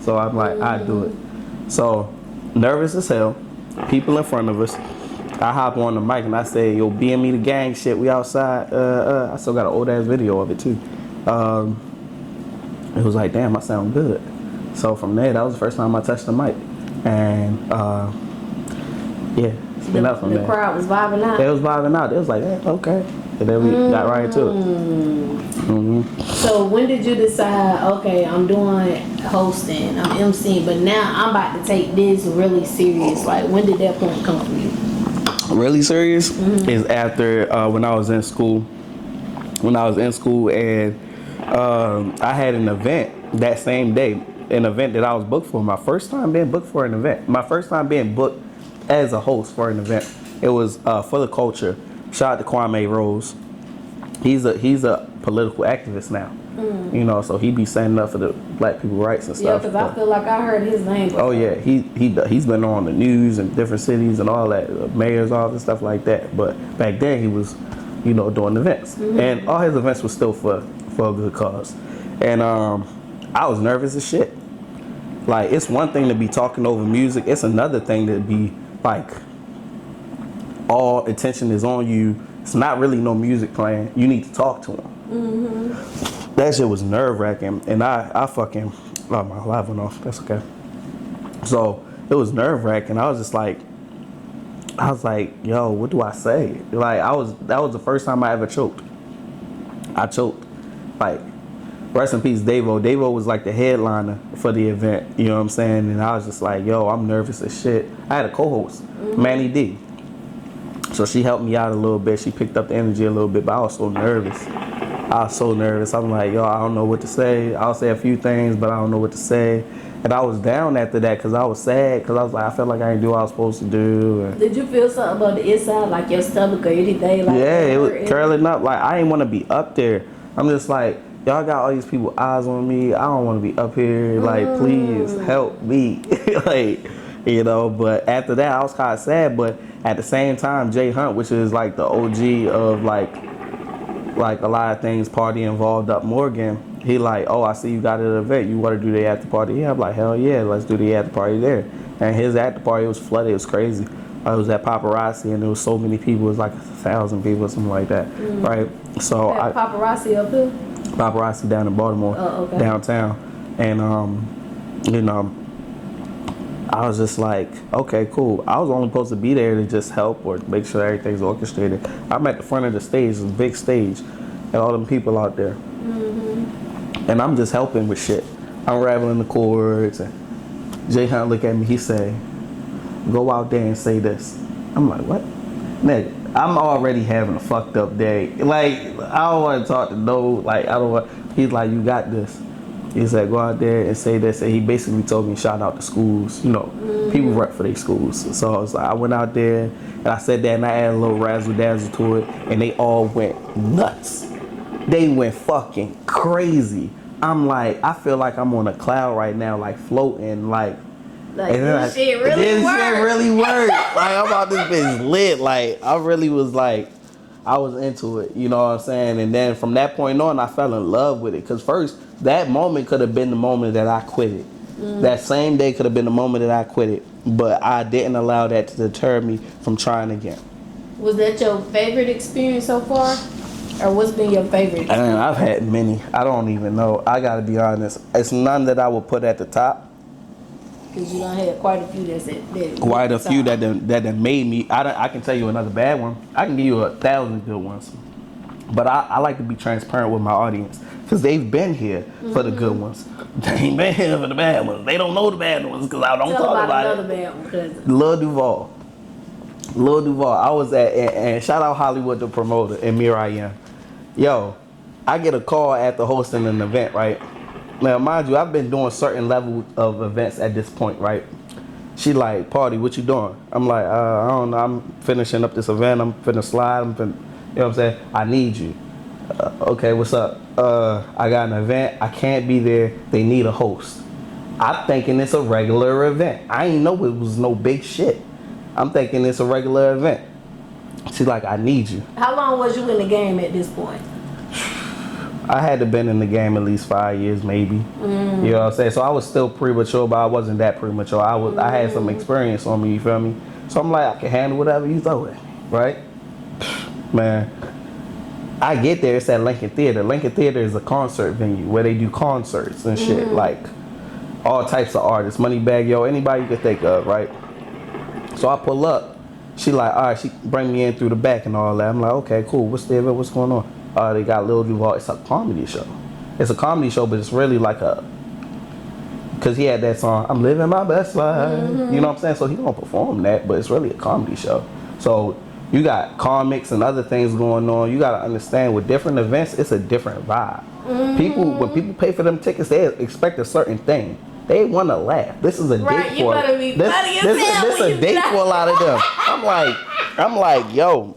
So I'm like, I do it. So nervous as hell. People in front of us. I hop on the mic and I say, yo, me the gang shit, we outside. I still got an old ass video of it too. It was like, damn, I sound good. So from there, that was the first time I touched the mic. And yeah, it's been up from there. The crowd was vibing out. It was vibing out. It was like, hey, okay. And then we got right into it. So when did you decide, okay, I'm doing hosting, I'm emceeing, but now I'm about to take this really serious? Like, when did that point come for you? Really serious is after when I was in school. When I was in school and I had an event that same day, an event that I was booked for. My first time being booked for an event. My first time being booked as a host for an event. It was for the culture. Shout out to Kwame Rose. He's a political activist now. You know, so he be standing up for the black people rights and stuff. Yeah, because I feel like I heard his name before. Oh yeah, he's been on the news in different cities and all that, mayor's office, stuff like that. But back then he was, you know, doing events, and all his events were still for a good cause. And I was nervous as shit. Like, it's one thing to be talking over music. It's another thing to be like, all attention is on you. It's not really no music playing. You need to talk to him. That shit was nerve wracking, and I fucking, oh, my live went off. That's okay. So it was nerve wracking. I was like, yo, what do I say? Like, that was the first time I ever choked. I choked. Like, rest in peace, Davo. Davo was like the headliner for the event. You know what I'm saying? And I was just like, yo, I'm nervous as shit. I had a co-host, Manny D. So she helped me out a little bit. She picked up the energy a little bit, but I was so nervous. I'm like, yo, I don't know what to say. I'll say a few things, but I don't know what to say. And I was down after that because I was sad, because I was like, I felt like I didn't do what I was supposed to do. And did you feel something about the inside, like your stomach or anything? Like, yeah, it was curling up. Like, I didn't want to be up there. I'm just like, y'all got all these people eyes on me. I don't want to be up here. Like, please help me. Like, you know, but after that, I was kind of sad. But at the same time, Jay Hunt, which is like the OG of like a lot of things party involved up Morgan, he like, oh, I see you got an event. You want to do the after party? Yeah, I'm like, hell yeah, let's do the after party there. And his after party was flooded. It was crazy. It was at Paparazzi, and there was so many people. It was like 1,000 people or something like that, right? So Paparazzi up here? Paparazzi down in Baltimore, downtown. And, you know, I was just like, okay, cool. I was only supposed to be there to just help or make sure everything's orchestrated. I'm at the front of the stage, this big stage, and all them people out there. And I'm just helping with shit. I'm rattling the chords, and Jay Hunt look at me, he say, go out there and say this. I'm like, what? Nigga, I'm already having a fucked up day. Like, I don't want to talk to no, like, I don't want, he's like, you got this. He said, go out there and say this. And he basically told me, shout out to schools. You know, people rep for their schools. So I was like, I went out there and I said that, and I added a little razzle dazzle to it, and they all went nuts. They went fucking crazy. I'm like, I feel like I'm on a cloud right now, like floating, like this shit really worked. Shit really worked. Like, I'm about this bitch lit. Like, I really was like, I was into it, you know what I'm saying? And then from that point on, I fell in love with it. Because first, that moment could have been the moment that I quit it. That same day could have been the moment that I quit it. But I didn't allow that to deter me from trying again. Was that your favorite experience so far? Or what's been your favorite experience? And I've had many. I don't even know. I got to be honest. It's none that I would put at the top. Because you done had quite a few that quite a few that made me. I can tell you another bad one. I can give you 1,000 good ones. But I like to be transparent with my audience, because they've been here for the good ones. They ain't been here for the bad ones. They don't know the bad ones because I don't talk about another bad one, cousin. Lil Duval. I was at, and shout out Hollywood, the promoter, and here I am. Yo, I get a call after hosting an event, right? Now, mind you, I've been doing certain level of events at this point, right? She like, Party, what you doing? I'm like, I don't know. I'm finishing up this event. I'm finna slide. You know what I'm saying? I need you. Okay, what's up? I got an event. I can't be there. They need a host. I'm thinking it's a regular event. I ain't know it was no big shit. I'm thinking it's a regular event. She's like, I need you. How long was you in the game at this point? I had to been in the game at least 5 years, maybe. You know what I'm saying? So I was still premature, but I wasn't that premature. I had some experience on me. You feel me? So I'm like, I can handle whatever you throw at me, right? Man, I get there. It's at Lincoln Theater. Lincoln Theater is a concert venue where they do concerts and shit, like all types of artists, Moneybagg Yo, anybody you could think of, right? So I pull up. She like, all right, she bring me in through the back and all that. I'm like, okay, cool. What's the event? What's going on? They got Lil Duval. It's a comedy show. It's a comedy show, but it's really like because he had that song, I'm living my best life. You know what I'm saying? So he gonna perform that, but it's really a comedy show. So you got comics and other things going on. You gotta understand with different events, it's a different vibe. When people pay for them tickets, they expect a certain thing. They want to laugh. This is a date for this a date for a lot of them. I'm like, yo,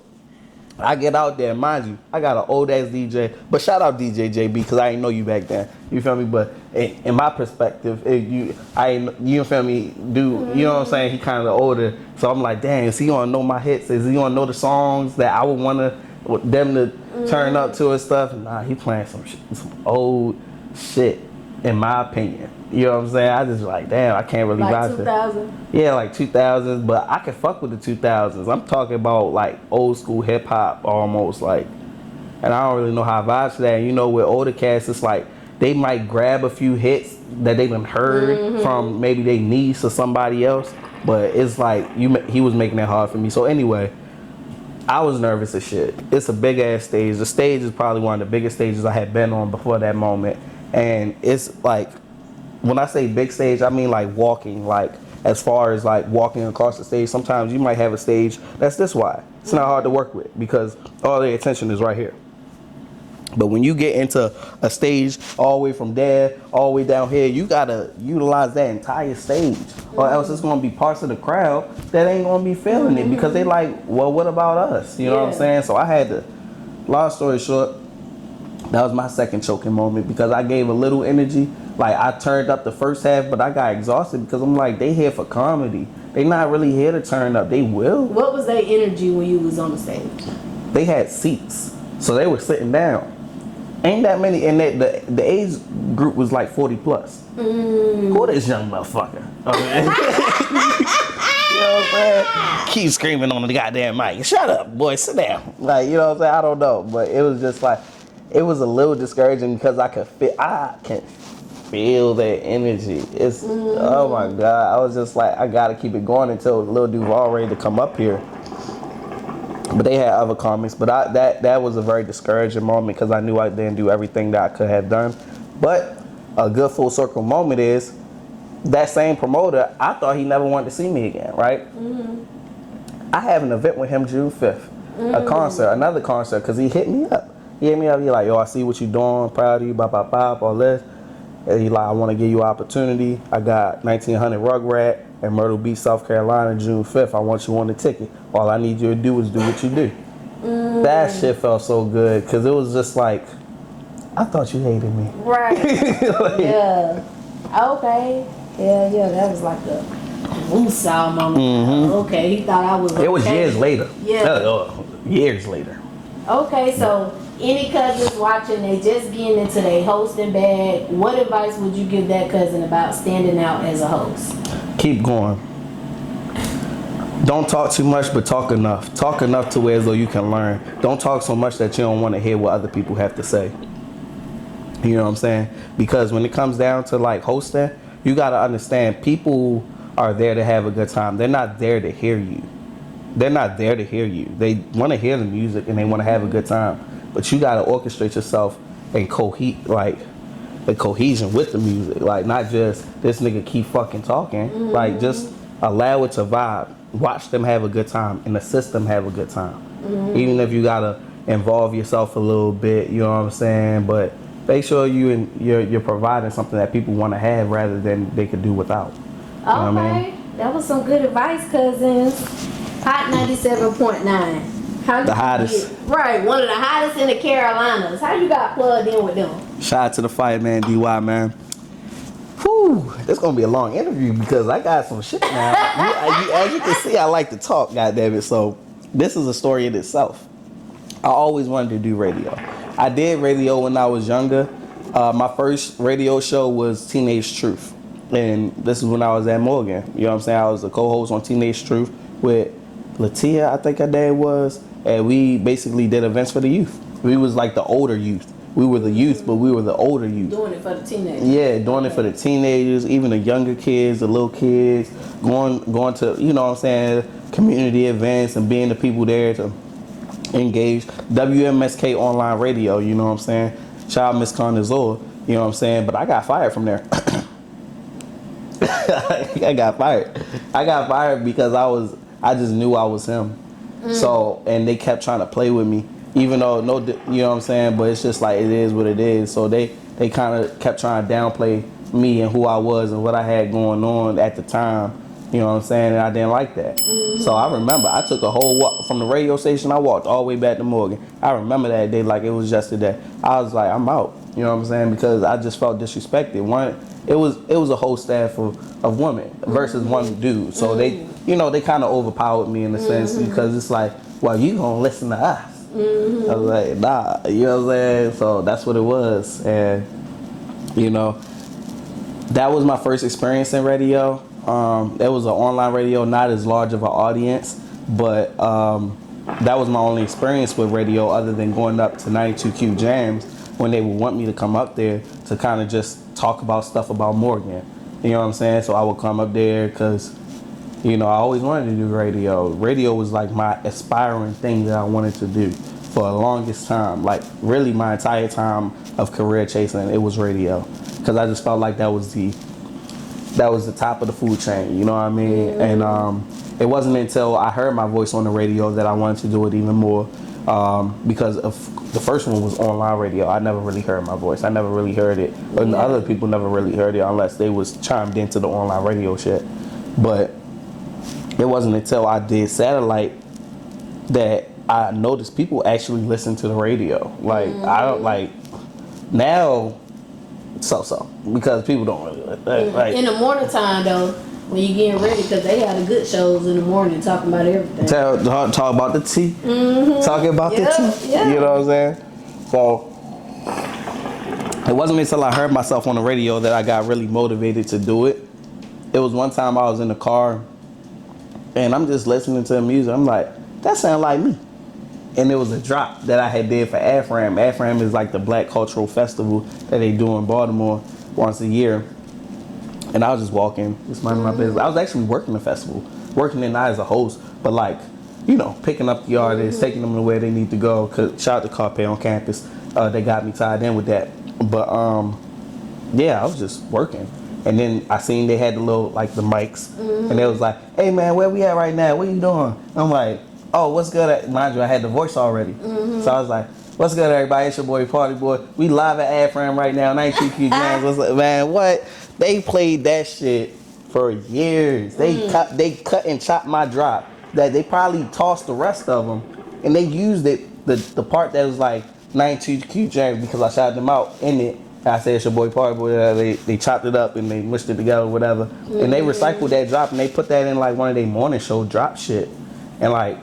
I get out there, mind you, I got an old ass DJ, but shout out DJ JB because I ain't know you back then. You feel me? But in my perspective, you feel me? You know what I'm saying? He kind of older, so I'm like, damn, is he gonna know my hits? Is he gonna know the songs that I would want them to turn up to and stuff? Nah, he playing some old shit, in my opinion. You know what I'm saying? I just like, damn, I can't really like vibe 2000? Yeah, like 2000s, but I can fuck with the 2000s. I'm talking about like old school hip hop almost, like, and I don't really know how I vibe to that. And you know, with older cats, it's like they might grab a few hits that they done heard from maybe their niece or somebody else, but it's like he was making it hard for me. So anyway, I was nervous as shit. It's a big ass stage. The stage is probably one of the biggest stages I had been on before that moment, and it's like, when I say big stage, I mean like walking, like as far as like walking across the stage. Sometimes you might have a stage that's this wide. It's not hard to work with because all the attention is right here. But when you get into a stage all the way from there, all the way down here, you gotta utilize that entire stage, or else it's gonna be parts of the crowd that ain't gonna be feeling it because they like, well, what about us? You know what I'm saying? So I had to, long story short, that was my second choking moment because I gave a little energy. Like, I turned up the first half, but I got exhausted because I'm like, they here for comedy. They not really here to turn up. They will. What was their energy when you was on the stage? They had seats, so they were sitting down. Ain't that many, and the age group was like 40 plus. Who this young motherfucker? You know what I'm saying? Keep screaming on the goddamn mic. Shut up, boy, sit down. Like, you know what I'm saying? I don't know, but it was just like, it was a little discouraging because I can feel that energy. It's oh my god. I was just like, I gotta keep it going until Lil Duval ready to come up here. But they had other comics. But that was a very discouraging moment because I knew I didn't do everything that I could have done. But a good full circle moment is that same promoter, I thought he never wanted to see me again, right? I have an event with him June 5th. Another concert, because he hit me up. He hit me up, he like, yo, I see what you doing, proud of you, bop, bop, bop, all this. And he like, I want to give you an opportunity. I got 1900 Rugrat in Myrtle Beach, South Carolina, June 5th. I want you on the ticket. All I need you to do is do what you do. That shit felt so good, because it was just like, I thought you hated me. Right. Like, yeah. Okay. Yeah, that was like a woosah moment. Okay, he thought I was okay. It was years later. Yeah. Years later. Okay, so any cousins watching, they just getting into their hosting bag, what advice would you give that cousin about standing out as a host? Keep going. Don't talk too much, but talk enough. Talk enough to where as though you can learn. Don't talk so much that you don't want to hear what other people have to say. You know what I'm saying? Because when it comes down to like hosting, you got to understand people are there to have a good time. They're not there to hear you. They're not there to hear you. They want to hear the music and they want to have a good time. But you got to orchestrate yourself and the cohesion with the music. Like, not just this nigga keep fucking talking. Like, just allow it to vibe. Watch them have a good time and assist them have a good time. Even if you got to involve yourself a little bit, you know what I'm saying? But make sure you're providing something that people want to have rather than they could do without. You know what I mean? That was some good advice, cousins. Hot 97.9. The hottest. Right, one of the hottest in the Carolinas. How you got plugged in with them? Shout out to the fireman, DY, man. Whew, it's gonna be a long interview because I got some shit now. As you can see, I like to talk, goddammit. So this is a story in itself. I always wanted to do radio. I did radio when I was younger. My first radio show was Teenage Truth. And this is when I was at Morgan. You know what I'm saying? I was a co-host on Teenage Truth with Latia, I think her name was. And we basically did events for the youth. We was like the older youth. We were the youth, but we were the older youth. Doing it for the teenagers. Yeah, doing it for the teenagers, even the younger kids, the little kids, going to, you know what I'm saying, community events and being the people there to engage. WMSK online radio, you know what I'm saying? Shout out Miss Conazor, you know what I'm saying? But I got fired from there. I got fired because I just knew I was him. So, and they kept trying to play with me, even though you know what I'm saying, but it's just like it is what it is. So they kind of kept trying to downplay me and who I was and what I had going on at the time. You know what I'm saying? And I didn't like that. So I remember I took a whole walk from the radio station. I walked all the way back to Morgan. I remember that day like it was yesterday. I was like, I'm out. You know what I'm saying? Because I just felt disrespected. It was a whole staff of women versus one dude. So they kind of overpowered me in a sense because it's like, well, you gonna listen to us. I was like, nah, you know what I'm saying? So that's what it was. And, you know, that was my first experience in radio. It was an online radio, not as large of an audience, but that was my only experience with radio other than going up to 92Q Jams when they would want me to come up there to kind of just talk about stuff about Morgan. You know what I'm saying? So I would come up there because, you know, I always wanted to do radio. Radio was like my aspiring thing that I wanted to do for the longest time. Like really my entire time of career chasing, it was radio. Because I just felt like that was the top of the food chain, you know what I mean? And it wasn't until I heard my voice on the radio that I wanted to do it even more because of the first one was online radio. I never really heard my voice. I never really heard it. And the other people never really heard it unless they was chimed into the online radio shit. But it wasn't until I did satellite that I noticed people actually listen to the radio. Like, I don't like, now, so because people don't really like. In the morning time though, when you getting ready, because they had the good shows in the morning talking about everything. Talk about the tea. Talking about the tea. Yeah. You know what I'm saying? So it wasn't until I heard myself on the radio that I got really motivated to do it. It was one time I was in the car and I'm just listening to the music. I'm like, that sound like me. And it was a drop that I had did for AFRAM. AFRAM is like the Black Cultural Festival that they do in Baltimore once a year. And I was just walking, just minding my business. I was actually working the festival, working it not as a host, but like, you know, picking up the artists, taking them to where they need to go. Cause shout out to Carpe on campus. They got me tied in with that. But yeah, I was just working. And then I seen they had the little, like the mics. And they was like, hey man, where we at right now? What you doing? I'm like, oh, what's good? Mind you, I had the voice already. So I was like, what's good, everybody? It's your boy, PartyBoy. We live at AFRAM right now, 92Q Jams. What's up, man? What? They played that shit for years. They cut and chopped my drop. That they probably tossed the rest of them, and they used it, the part that was like 92Q Jams, because I shouted them out in it. I said, it's your boy, PartyBoy. They chopped it up and they mushed it together, whatever. And they recycled that drop and they put that in like one of their morning show drop shit. And like,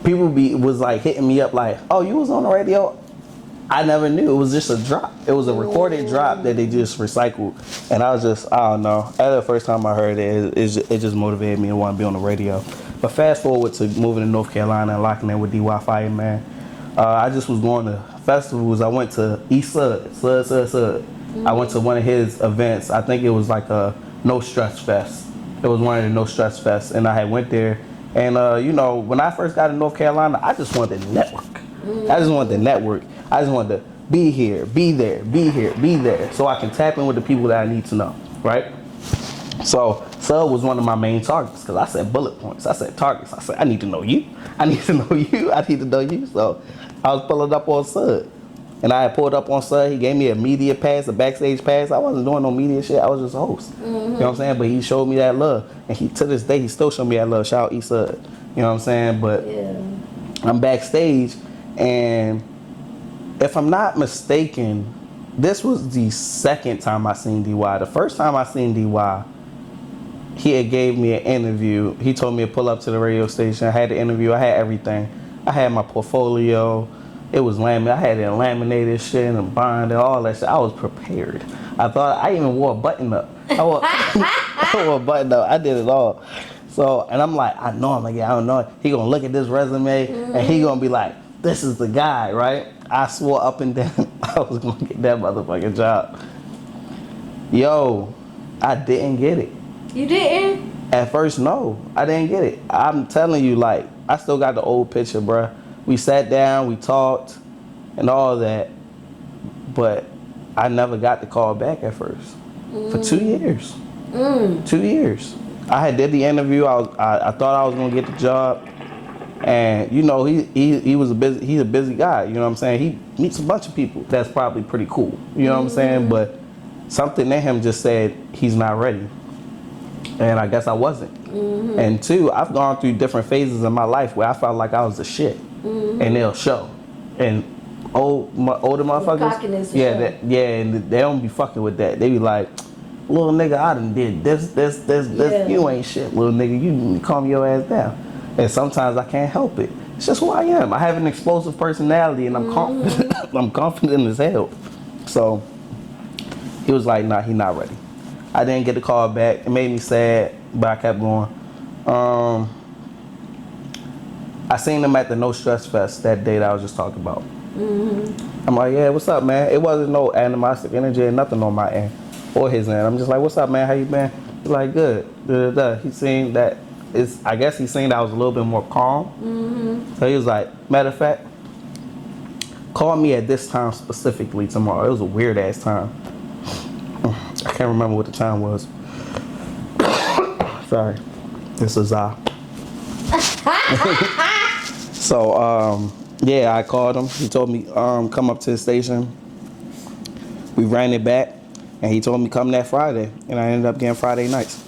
people was like hitting me up like, oh, you was on the radio? I never knew. It was just a drop. It was a recorded drop that they just recycled. And I was just, I don't know. That's the first time I heard it. It just motivated me to want to be on the radio. But fast forward to moving to North Carolina and locking in with DY Fire, man. I just was going to festivals. I went to East Sud. I went to one of his events. I think it was like a No Stress Fest. It was one of the No Stress Fests. And I had went there. And, you know, when I first got to North Carolina, I just wanted to network. I just wanted to network. I just wanted to be here, be there, be here, be there, so I can tap in with the people that I need to know, right? So Sud was one of my main targets because I said bullet points. I said targets. I said, I need to know you. I need to know you. I need to know you. So I was pulling up on Sud. And I had pulled up on Sud. He gave me a media pass, a backstage pass. I wasn't doing no media shit. I was just a host. You know what I'm saying? But he showed me that love. And he, to this day, he still showed me that love. Shout out East Sud. You know what I'm saying? But I'm backstage. And if I'm not mistaken, this was the second time I seen DY. The first time I seen DY, he had gave me an interview. He told me to pull up to the radio station. I had the interview. I had everything. I had my portfolio. It was laminated. I had it laminated shit and bind and all that shit. I was prepared. I even wore a button up. I wore a button up. I did it all. So, and I'm like, I know I'm like, I don't know. He gonna look at this resume and he gonna be like, this is the guy, right? I swore up and down I was gonna get that motherfucking job. Yo, I didn't get it. You didn't? At first, no, I didn't get it. I'm telling you, like, I still got the old picture, bruh. We sat down, we talked, and all that, but I never got the call back at first. For 2 years. 2 years. I had did the interview. I thought I was gonna get the job, and you know he was he's a busy guy. You know what I'm saying? He meets a bunch of people. That's probably pretty cool. You know what I'm saying? But something in him just said he's not ready, and I guess I wasn't. And two, I've gone through different phases in my life where I felt like I was the shit, and they'll show. And older motherfuckers, and they don't be fucking with that. They be like, little nigga, I done did this. Yeah. You ain't shit, little nigga. You need to calm your ass down. And sometimes I can't help it. It's just who I am. I have an explosive personality, and I'm confident. I'm confident as hell. So he was like, nah, he not ready. I didn't get the call back. It made me sad, but I kept going. I seen him at the No Stress Fest that day that I was just talking about. I'm like, yeah, what's up, man? It wasn't no animosity energy or nothing on my end or his end. I'm just like, what's up, man? How you been? He's like, good. He seen that I guess he seen that I was a little bit more calm. So he was like, matter of fact, call me at this time specifically tomorrow. It was a weird ass time. I can't remember what the time was. Sorry. This is So, yeah, I called him. He told me, come up to the station. We ran it back, and he told me come that Friday, and I ended up getting Friday nights.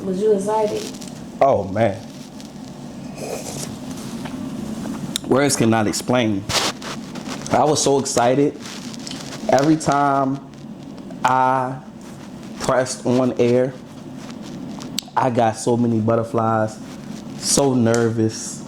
Was you excited? Oh, man. Words cannot explain. I was so excited. Every time I pressed on air, I got so many butterflies, so nervous.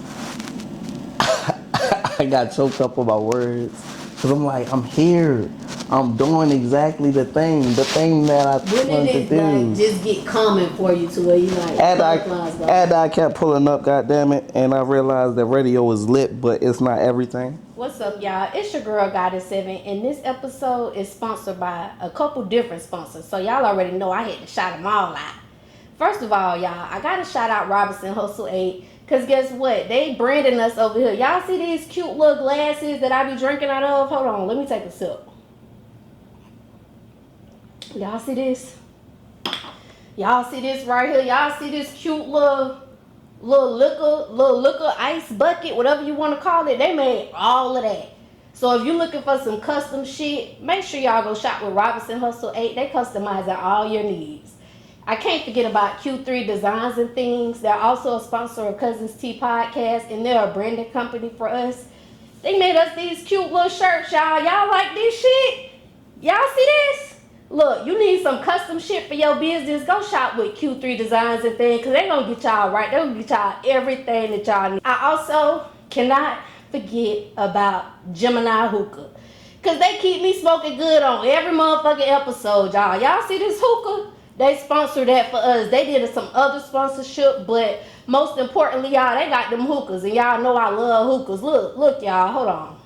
I got choked up on my words. Because I'm like, I'm here. I'm doing exactly the thing that I wanted to do. Like, just get common for you to where you like, and I kept pulling up, goddammit, and I realized that radio was lit, but it's not everything. What's up, y'all? It's your girl, Goddess7, and this episode is sponsored by a couple different sponsors. So y'all already know I had to shout them all out. First of all, y'all, I gotta shout out Robinson Hustle 8. Cause guess what? They branding us over here. Y'all see these cute little glasses that I be drinking out of? Hold on, let me take a sip. Y'all see this? Y'all see this right here? Y'all see this cute little liquor ice bucket, whatever you want to call it? They made all of that. So if you're looking for some custom shit, make sure y'all go shop with Robinson Hustle 8. They customize all your needs. I can't forget about Q3 Designs and Things. They're also a sponsor of Cuzns Tea Podcast, and they're a branded company for us. They made us these cute little shirts, y'all. Y'all like this shit? Y'all see this? Look, you need some custom shit for your business, go shop with Q3 Designs and Things, because they're going to get y'all right. They're going to get y'all everything that y'all need. I also cannot forget about Gemini Hookah, because they keep me smoking good on every motherfucking episode, y'all. Y'all see this hookah? They sponsored that for us. They did some other sponsorship, but most importantly, y'all, they got them hookahs, and y'all know I love hookahs. Look, y'all, hold on.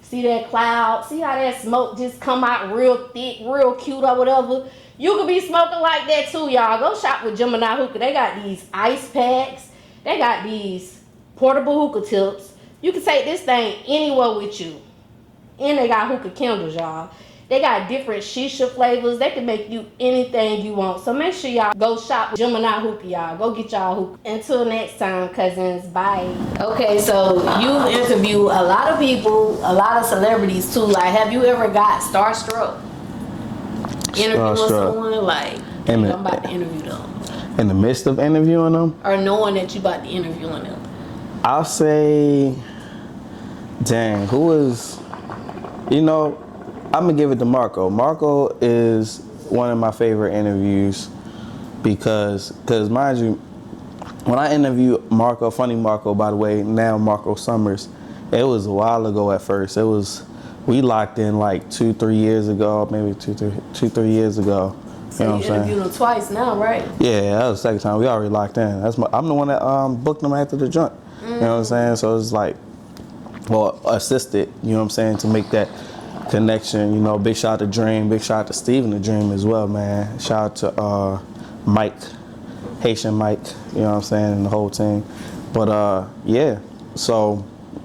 See that cloud? See how that smoke just come out real thick, real cute or whatever? You could be smoking like that too, y'all. Go shop with Gemini Hookah. They got these ice packs. They got these portable hookah tips. You can take this thing anywhere with you. And they got hookah candles, y'all. They got different shisha flavors. They can make you anything you want. So make sure y'all go shop with Gemini Hookah, y'all. Go get y'all hookah. Until next time, Cuzns. Bye. Okay, so you interview a lot of people, a lot of celebrities too. Like, have you ever got starstruck? Interviewing someone? Like, I'm about to interview them. In the midst of interviewing them? Or knowing that you about to interview them? I'll say, dang, who is... You know, I'm going to give it to Marco. Marco is one of my favorite interviews because mind you, when I interviewed Marco, funny Marco, by the way, now Marco Summers, it was a while ago at first. We locked in like 2-3 years ago, maybe 2-3 years ago. So you know you interviewed him twice now, right? Yeah, that was the second time. We already locked in. I'm the one that booked them after the joint. You know what I'm saying? So it's like, well, assisted, you know what I'm saying, to make that connection. You know, big shout out to Dream, big shout out to Steven the Dream as well, man. Shout out to Mike, Haitian Mike, you know what I'm saying, and the whole team. But yeah, so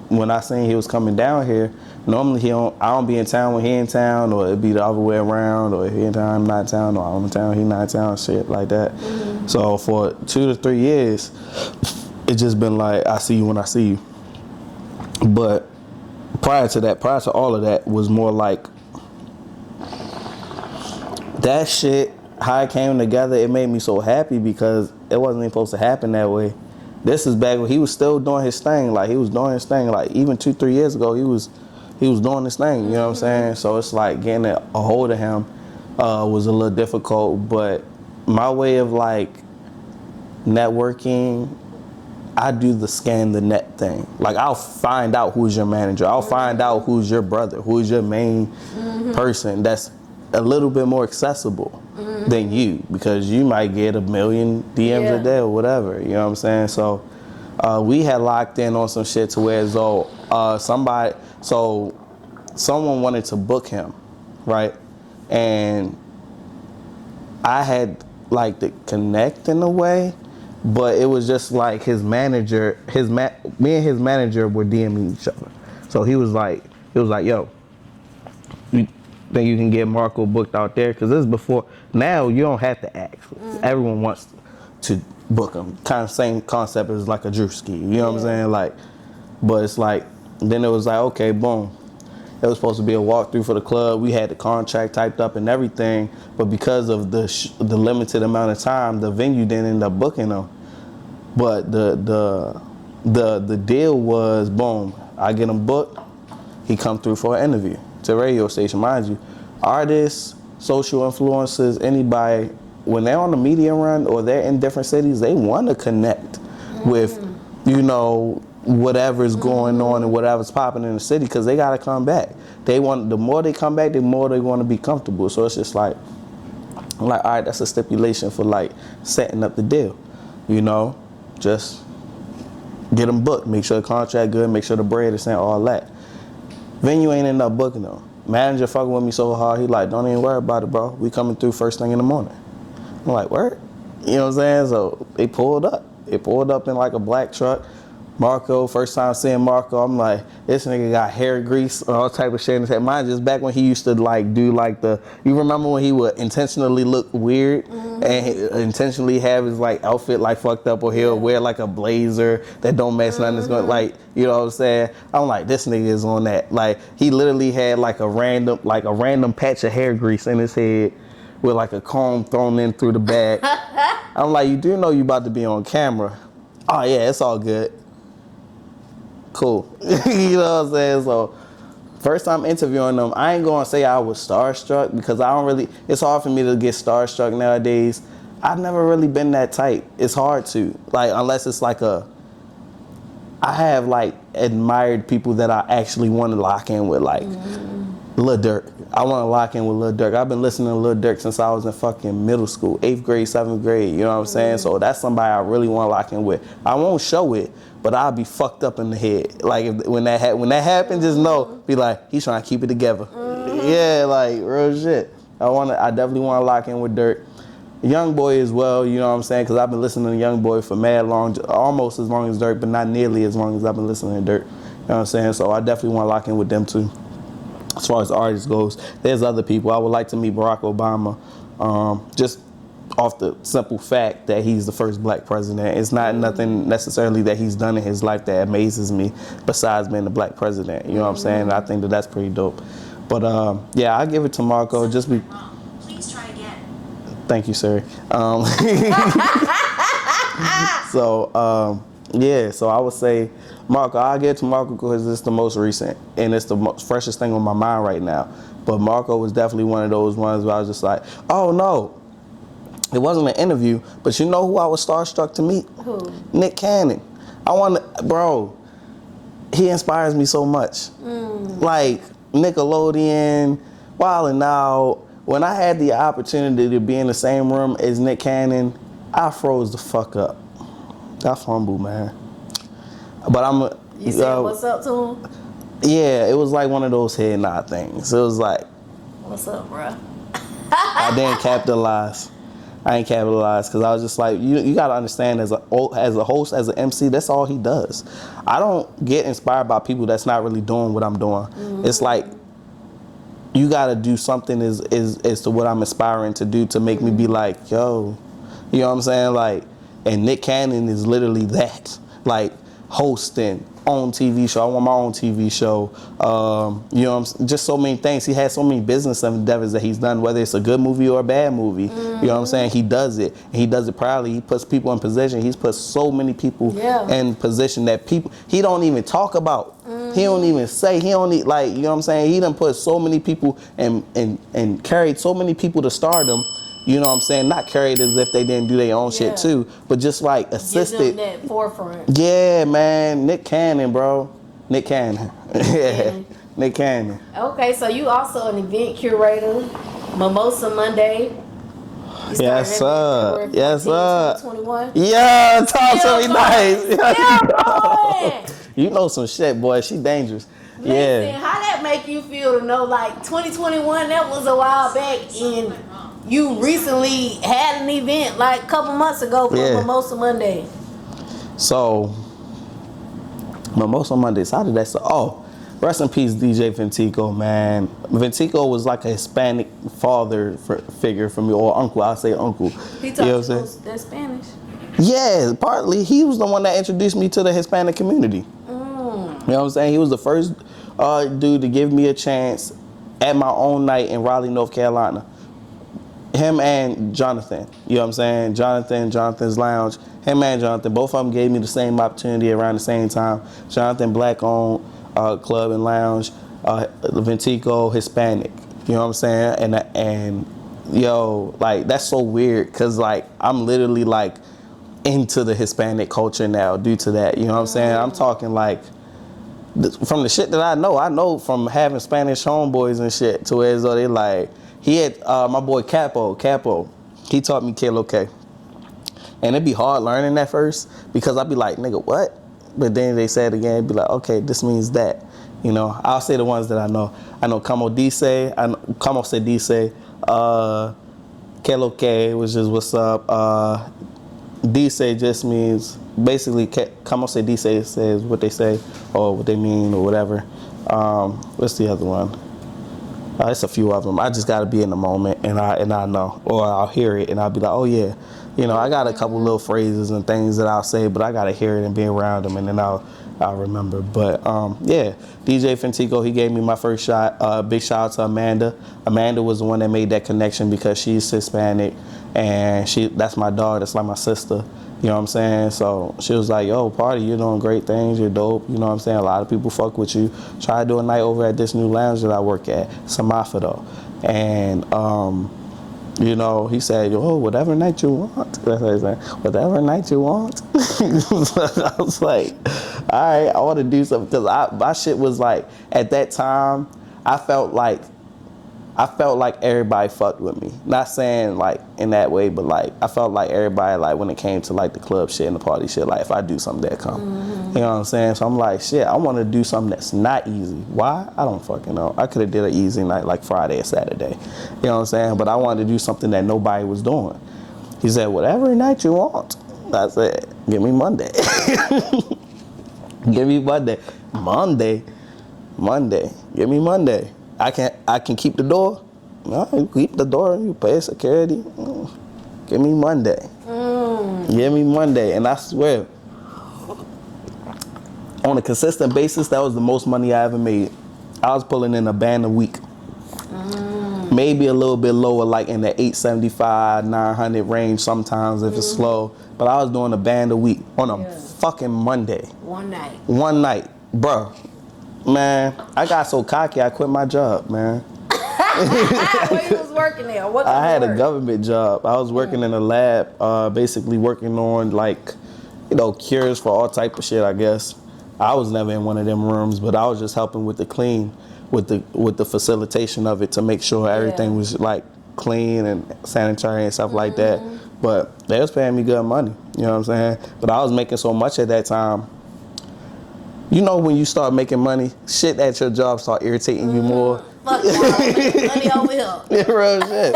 when I seen he was coming down here, normally I don't be in town when he in town, or it'd be the other way around, or if he in town, I'm not in town, or I'm in town, he not in town, shit like that. So for 2 to 3 years, it's just been like, I see you when I see you. But prior to all of that, was more like that shit, how it came together, it made me so happy because it wasn't even supposed to happen that way. This is back when he was still doing his thing. Like, he was doing his thing. Like, even 2-3 years ago, he was doing his thing, you know what I'm saying? So it's like getting a hold of him was a little difficult, but my way of like networking, I do the scan the net thing. Like, I'll find out who's your manager. I'll find out who's your brother, who's your main person that's a little bit more accessible than you, because you might get 1 million DMs a day or whatever, you know what I'm saying? So we had locked in on some shit to where as though someone wanted to book him, right? And I had like the connect in a way, but it was just like his manager, me and his manager were DMing each other. So he was like, yo, you think you can get Marco booked out there? Because this is before, now you don't have to ask. Everyone wants to book him. Kind of same concept as like a Drewski, you know what I'm saying? Like, but it's like, then it was like, okay, boom. It was supposed to be a walkthrough for the club. We had the contract typed up and everything, but because of the limited amount of time, the venue didn't end up booking them. But the deal was, boom, I get him booked, he come through for an interview to a radio station. Mind you, artists, social influencers, anybody, when they're on the media run or they're in different cities, they want to connect with, you know, whatever's going on and whatever's popping in the city, because they got to come back. The more they come back, the more they want to be comfortable. So it's just like, I'm like, all right, that's a stipulation for like setting up the deal, you know, just get them booked, make sure the contract good, make sure the bread is sent, all that. Venue ain't end up booking them. Manager fucking with me so hard, he like, don't even worry about it, bro. We coming through first thing in the morning. I'm like, word? You know what I'm saying? So they pulled up. They pulled up in like a black truck. Marco, first time seeing Marco, I'm like, this nigga got hair grease and all type of shit in his head. Mine just back when he used to like do like you remember when he would intentionally look weird and intentionally have his like outfit like fucked up, or he'll wear like a blazer that don't match nothing that's going, like, you know what I'm saying? I'm like, this nigga is on that. Like, he literally had like a random patch of hair grease in his head with like a comb thrown in through the back. I'm like, you do know you about to be on camera. Oh yeah, it's all good. Cool. You know what I'm saying? So first time interviewing them, I ain't gonna say I was starstruck, because it's hard for me to get starstruck nowadays. I've never really been that tight. It's hard to, like, unless it's like I have like admired people that I actually want to lock in with, like Lil Durk. I want to lock in with Lil Durk. I've been listening to Lil Durk since I was in fucking middle school, 8th grade, 7th grade, you know what I'm saying? So that's somebody I really want to lock in with. I won't show it, but I'll be fucked up in the head. Like, when that happens, just know, be like, he's trying to keep it together. Yeah, like, real shit. I definitely want to lock in with Durk. Young Boy as well, you know what I'm saying? Because I've been listening to Young Boy for mad long, almost as long as Durk, but not nearly as long as I've been listening to Durk. You know what I'm saying? So I definitely want to lock in with them too. As far as artists goes, there's other people. I would like to meet Barack Obama, just off the simple fact that he's the first black president. It's not nothing necessarily that he's done in his life that amazes me, besides being the black president. You know what I'm saying? I think that's pretty dope. But yeah, I give it to Marco. Just be. Please try again. Thank you, sir. So yeah, so I would say Marco. I'll give it to Marco because it's the most recent and it's the freshest thing on my mind right now. But Marco was definitely one of those ones where I was just like, oh no, It wasn't an interview, but you know who I was starstruck to meet? Who? Nick Cannon. Bro, he inspires me so much. Like Nickelodeon, Wild 'N Out. When I had the opportunity to be in the same room as Nick Cannon, I froze the fuck up. I fumbled, man. But You said what's up to him? Yeah, it was like one of those head nod things. It was like, What's up, bro? I didn't capitalize. I ain't capitalized because I was just like, you got to understand as a host, as an MC, that's all he does. I don't get inspired by people that's not really doing what I'm doing. It's like, you got to do something as to what I'm aspiring to do to make me be like, yo, you know what I'm saying? Like, and Nick Cannon is literally that, like hosting, own TV show. I want my own TV show. You know, just so many things. He has so many business endeavors that he's done, whether it's a good movie or a bad movie. You know what I'm saying? He does it. And he does it proudly. He puts people in position. He's put so many people in position that he don't even talk about. He don't even say. He don't need, like, you know what I'm saying? He done put so many people and carried so many people to stardom. You know what I'm saying? Not carried as if they didn't do their own shit too, but just like assisted. Give them that forefront. Yeah, man. Nick Cannon, bro. Nick Cannon. Yeah. Nick Cannon. Okay, so you also an event curator, Mimosa Monday. Yes, sir. Yes, sir. 2021. Yeah, talk to me nice. Yeah, boy. You know some shit, boy. She dangerous. Listen, Yeah. how that make you feel to know, like, 2021, that was a while back, and you recently had an event like a couple months ago for Mimosa Monday. So, Mimosa Mondays, how did that start? Oh, rest in peace, DJ Ventico, man. Ventico was like a Hispanic father figure for me, or uncle. I'll say uncle. He taught you that Spanish? Yeah, partly. He was the one that introduced me to the Hispanic community. You know what I'm saying? He was the first dude to give me a chance at my own night in Raleigh, North Carolina. Him and Jonathan, you know what I'm saying? Jonathan's Lounge. Him and Jonathan, both of them gave me the same opportunity around the same time. Jonathan, black-owned club and lounge. Ventico, Hispanic. You know what I'm saying? And yo, like, that's so weird because, like, I'm literally, like, into the Hispanic culture now due to that. You know what I'm saying? I'm talking, like, from the shit that I know from having Spanish homeboys and shit to where as though they, like, he had my boy Capo. He taught me K-Lo-K. And it'd be hard learning that first because I'd be like, nigga, what? But then they say it again, it'd be like, okay, this means that. You know, I'll say the ones that I know. I know Como Dice, Como Se Dice, K-Lo-K, which is what's up. Dice just means, basically, Como Se Dice says what they say or what they mean or whatever. What's the other one? It's a few of them. I just got to be in the moment and I know, or I'll hear it and I'll be like, oh yeah, you know, I got a couple little phrases and things that I'll say, but I got to hear it and be around them and then I'll remember. But yeah, DJ Fentico, he gave me my first shot. Big shout out to Amanda. Amanda was the one that made that connection because she's Hispanic and that's my dog. That's like my sister. You know what I'm saying? So she was like, yo, Party, you're doing great things. You're dope. You know what I'm saying? A lot of people fuck with you. Try to do a night over at this new lounge that I work at, Samafa though. And, you know, he said, yo, whatever night you want. That's what he said. Whatever night you want. I was like, all right, I want to do something. Because my shit was like, at that time, I felt like everybody fucked with me. Not saying like in that way, but like I felt like everybody, like when it came to like the club shit and the party shit, like if I do something, they'll come. You know what I'm saying? So I'm like, shit, I want to do something that's not easy. Why? I don't fucking know. I could have did an easy night like Friday or Saturday. You know what I'm saying? But I wanted to do something that nobody was doing. He said, whatever night you want. I said, give me Monday. Give me Monday. Monday. Give me Monday. I can keep the door. No, you keep the door. You pay security. Give me Monday. Give me Monday. And I swear, on a consistent basis, that was the most money I ever made. I was pulling in a band a week. Maybe a little bit lower, like in the 875, 900 range sometimes if it's slow. But I was doing a band a week on a fucking Monday. One night. Bro. Man, I got so cocky, I quit my job, man. Where you was working there? What I had a work? government job. I was working in a lab, basically working on like, cures for all type of shit, I guess. I was never in one of them rooms, but I was just helping with the clean, with the facilitation of it to make sure everything was like clean and sanitary and stuff like that. But they was paying me good money, you know what I'm saying? But I was making so much at that time. When you start making money, shit at your job start irritating you more. Fuck y'all, money over here. Yeah, real shit.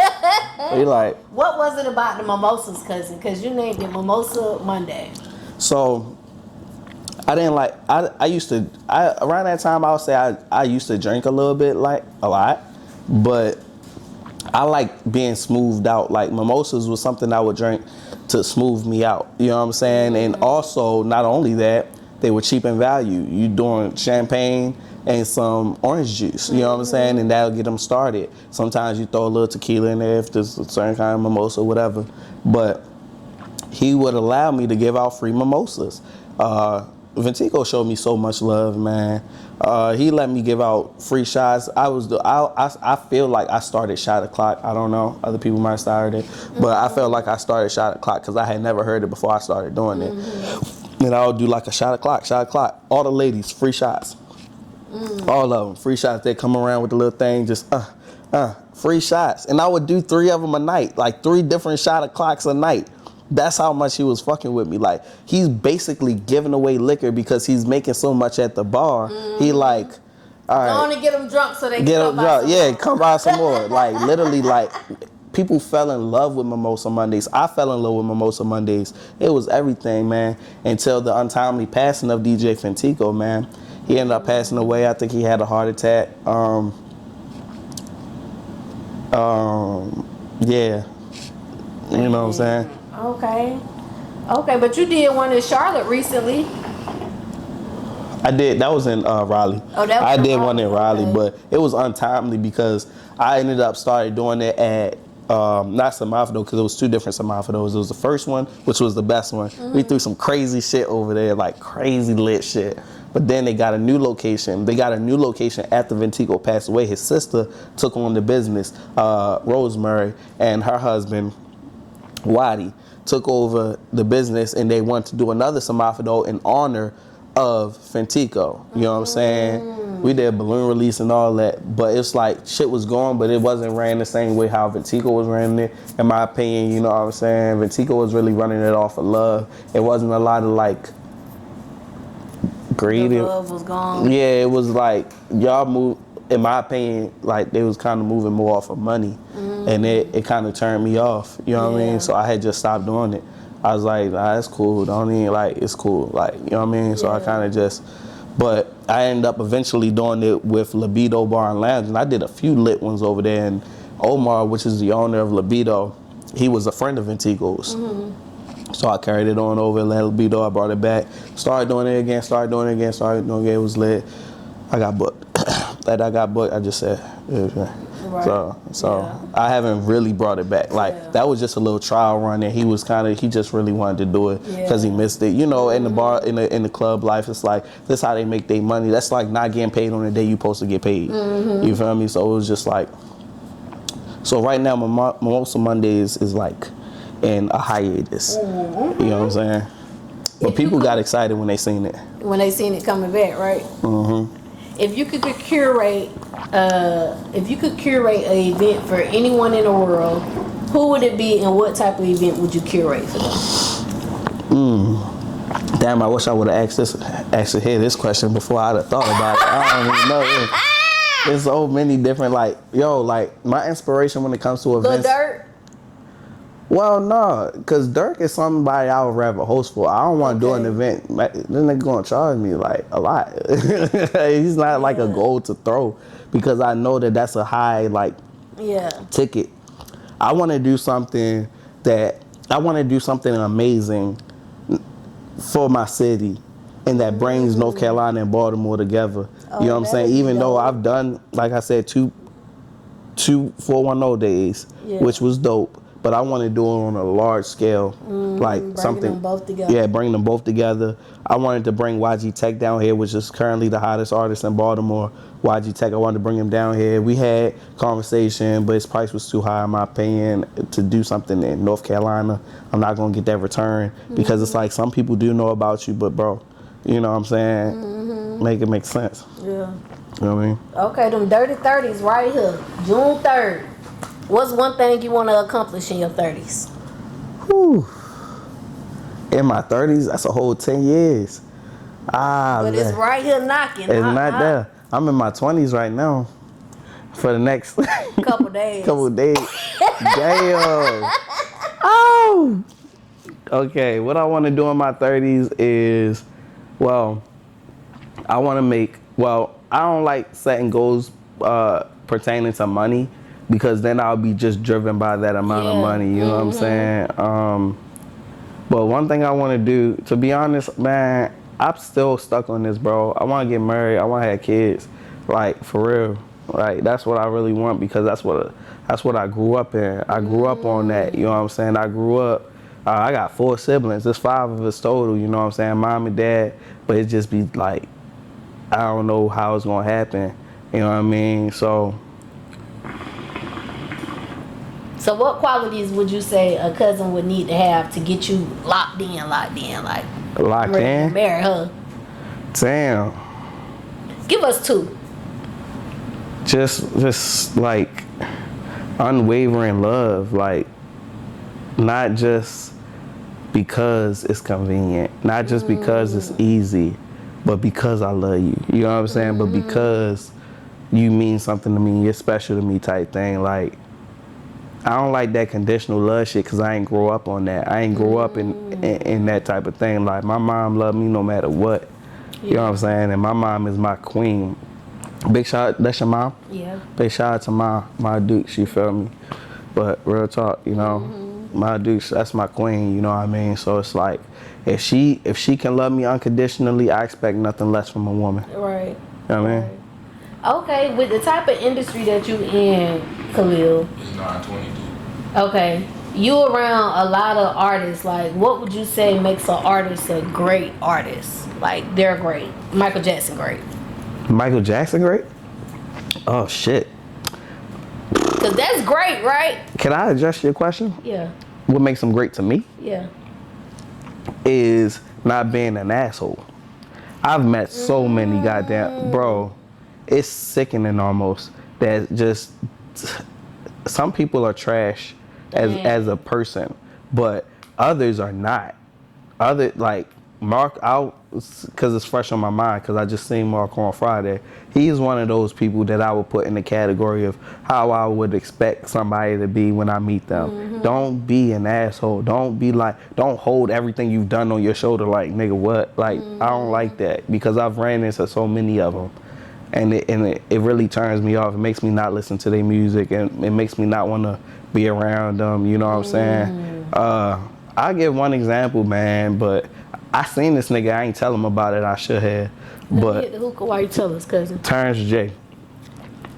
So you like. What was it about the mimosas, cousin? Because you named it Mimosa Monday. So I didn't like. I used to. Around that time, I would say I used to drink a little bit, like a lot, but I like being smoothed out. Like mimosas was something I would drink to smooth me out. You know what I'm saying? And also, not only that, they were cheap in value. You doing champagne and some orange juice, you know what I'm saying? And that'll get them started. Sometimes you throw a little tequila in there if there's a certain kind of mimosa, whatever. But he would allow me to give out free mimosas. Ventico showed me so much love, man. He let me give out free shots. I feel like I started Shot O'Clock. I don't know. Other people might have started it. But I felt like I started Shot O'Clock because I had never heard it before I started doing it. And I would do like a shot o'clock. All the ladies, free shots. All of them, free shots. They come around with the little thing, just free shots. And I would do 3 of them a night, like 3 different shot o'clocks a night. That's how much he was fucking with me. Like, he's basically giving away liquor because he's making so much at the bar. He like, all right. I want to get them drunk so they Get can them drunk. Yeah, come buy some more. Like, literally, like, people fell in love with Mimosa Mondays. I fell in love with Mimosa Mondays. It was everything, man, until the untimely passing of DJ Fentico, man. He ended up passing away. I think he had a heart attack. Yeah. You know what I'm saying? Okay, but you did one in Charlotte recently. I did. That was in Raleigh. Oh, that was I in did one in Raleigh, Raleigh, but it was untimely because I ended up started doing it at not Semaphore because it was 2 different Semaphoros. It was the first one, which was the best one. We threw some crazy shit over there, like crazy lit shit. But then they got a new location. They got a new location after Ventico passed away. His sister took on the business, Rosemary, and her husband, Waddy, took over the business, and they wanted to do another Semaphore in honor of Fentico. You know what I'm saying? We did balloon release and all that, but it's like shit was going, but it wasn't ran the same way how Ventico was running it, in my opinion. You know what I'm saying? Ventico was really running it off of love. It wasn't a lot of like greed. The love was gone. Yeah, it was like y'all moved, in my opinion, like they was kind of moving more off of money, and it kind of turned me off. You know what I mean? So I had just stopped doing it. I was like, nah, it's cool. Don't even like, it's cool. Like, you know what I mean? So I kind of just, but I ended up eventually doing it with Libido Bar and Lounge, and I did a few lit ones over there. And Omar, which is the owner of Libido, he was a friend of Ventico's. So I carried it on over, let Libido, I brought it back, started doing it again, it was lit. I got booked. That I got booked, I just said, Right. So I haven't really brought it back. Like that was just a little trial run, and he just really wanted to do it because he missed it. You know, in the bar, in the club life, it's like that's how they make their money. That's like not getting paid on the day you're supposed to get paid. You feel me? So it was just like, so right now Mimosa Mondays is like in a hiatus. You know what I'm saying? But people got excited when they seen it. When they seen it coming back, right? If you could curate, an event for anyone in the world, who would it be, and what type of event would you curate for them? Damn, I wish I would have actually heard this question before I'd have thought about it. I don't even know. There's so many different, like my inspiration when it comes to events. Lil Durk? Well, no, because Dirk is somebody I would rather host for. I don't want to do an event. Then they're going to charge me like a lot. He's not like a goal to throw because I know that that's a high ticket. I want to do something amazing for my city and that brings North Carolina and Baltimore together. You know what I'm saying? Even though I've done, like I said, two 410 days, which was dope. but I want to do it on a large scale, like something. them both together. Yeah, bring them both together. I wanted to bring YG Tech down here, which is currently the hottest artist in Baltimore. YG Tech, I wanted to bring him down here. We had conversation, but his price was too high, in my opinion, to do something in North Carolina. I'm not gonna get that return because it's like some people do know about you, but bro, you know what I'm saying? Make it make sense. Yeah. You know what I mean? Okay, them dirty 30s right here, June 3rd. What's one thing you want to accomplish in your 30s? Whew. In my 30s, that's a whole 10 years. But it's right here knocking. It's not there. I'm in my 20s right now. For the next couple days. Damn. Oh. Okay, what I want to do in my 30s is, well, I want to make, I don't like setting goals pertaining to money because then I'll be just driven by that amount of money, you know what I'm saying? But one thing I want to do, to be honest, man, I'm still stuck on this, bro. I want to get married. I want to have kids, like, for real. Like, that's what I really want because that's what I grew up in. I grew up on that, you know what I'm saying? I grew up, I got 4 siblings. There's 5 of us total, you know what I'm saying? Mom and dad, but it just be like, I don't know how it's going to happen, you know what I mean? So what qualities would you say a cousin would need to have to get you locked in, like locked in? Marry her? Damn. Give us 2. Just like unwavering love, like not just because it's convenient, not just because it's easy, but because I love you. You know what I'm saying? But because you mean something to me, you're special to me type thing. Like, I don't like that conditional love shit because I ain't grow up on that. I ain't grow up in that type of thing. Like, my mom loved me no matter what. You know what I'm saying? And my mom is my queen. Big shout out, that's your mom? Yeah. Big shout out to my Dukes, you feel me? But real talk, you know, my Dukes, that's my queen, you know what I mean? So it's like, if she can love me unconditionally, I expect nothing less from a woman. Right. You know what I mean? Okay, with the type of industry that you in, Khalil. It's 922. Okay, you around a lot of artists. Like, what would you say makes an artist a great artist? Like, they're great. Michael Jackson great. Michael Jackson great? Oh shit. Cause that's great, right? Can I address your question? Yeah. What makes him great to me? Yeah. Is not being an asshole. I've met so many goddamn, bro, it's sickening almost that just some people are trash as a person, but others are not. Like Mark out because it's fresh on my mind because I just seen Mark on Friday. He's one of those people that I would put in the category of how I would expect somebody to be when I meet them. Don't be an asshole. Don't be like, don't hold everything you've done on your shoulder like, nigga, what? Like, I don't like that because I've ran into so many of them. And it really turns me off. It makes me not listen to their music and it makes me not want to be around them, you know what I'm saying? I'll give one example, man, but I seen this nigga, I ain't tell him about it, I should have. But Hit the hookah while you tell us, cousin. Terrence J.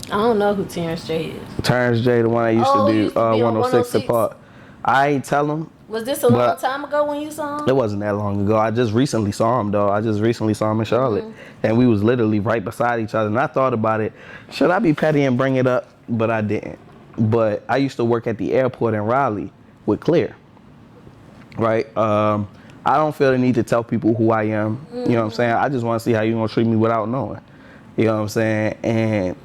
I don't know who Terrence J is. Terrence J, the one that used to do 106 to Park. I ain't tell him. Was this a long time ago when you saw him? It wasn't that long ago. I just recently saw him, though. I just recently saw him in Charlotte. And we was literally right beside each other. And I thought about it. Should I be petty and bring it up? But I didn't. But I used to work at the airport in Raleigh with Clear. Right? I don't feel the need to tell people who I am. You know what I'm saying? I just want to see how you're going to treat me without knowing. You know what I'm saying? And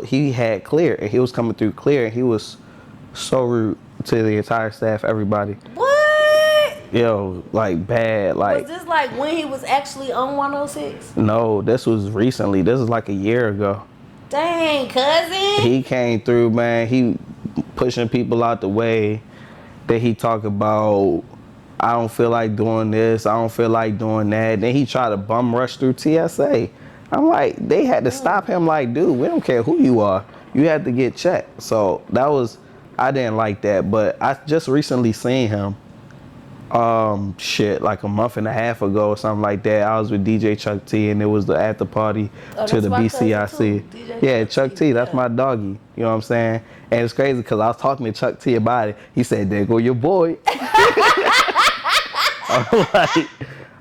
he had Clear. And he was coming through Clear. And he was so rude to the entire staff, everybody. What? Yo, like bad, like. Was this like when he was actually on 106? No, this was recently. This is like a year ago. Dang, cousin. He came through, man. He pushing people out the way. Then he talk about, I don't feel like doing this. I don't feel like doing that. Then he tried to bum rush through TSA. I'm like, they had to stop him like, dude, we don't care who you are. You had to get checked. So that was, I didn't like that. But I just recently seen him Shit, like a month and a half ago or something like that. I was with DJ Chuck T, and it was the after party to the BCIC. Yeah, Chuck T, that's my doggy. You know what I'm saying? And it's crazy because I was talking to Chuck T about it. He said, "There go your boy."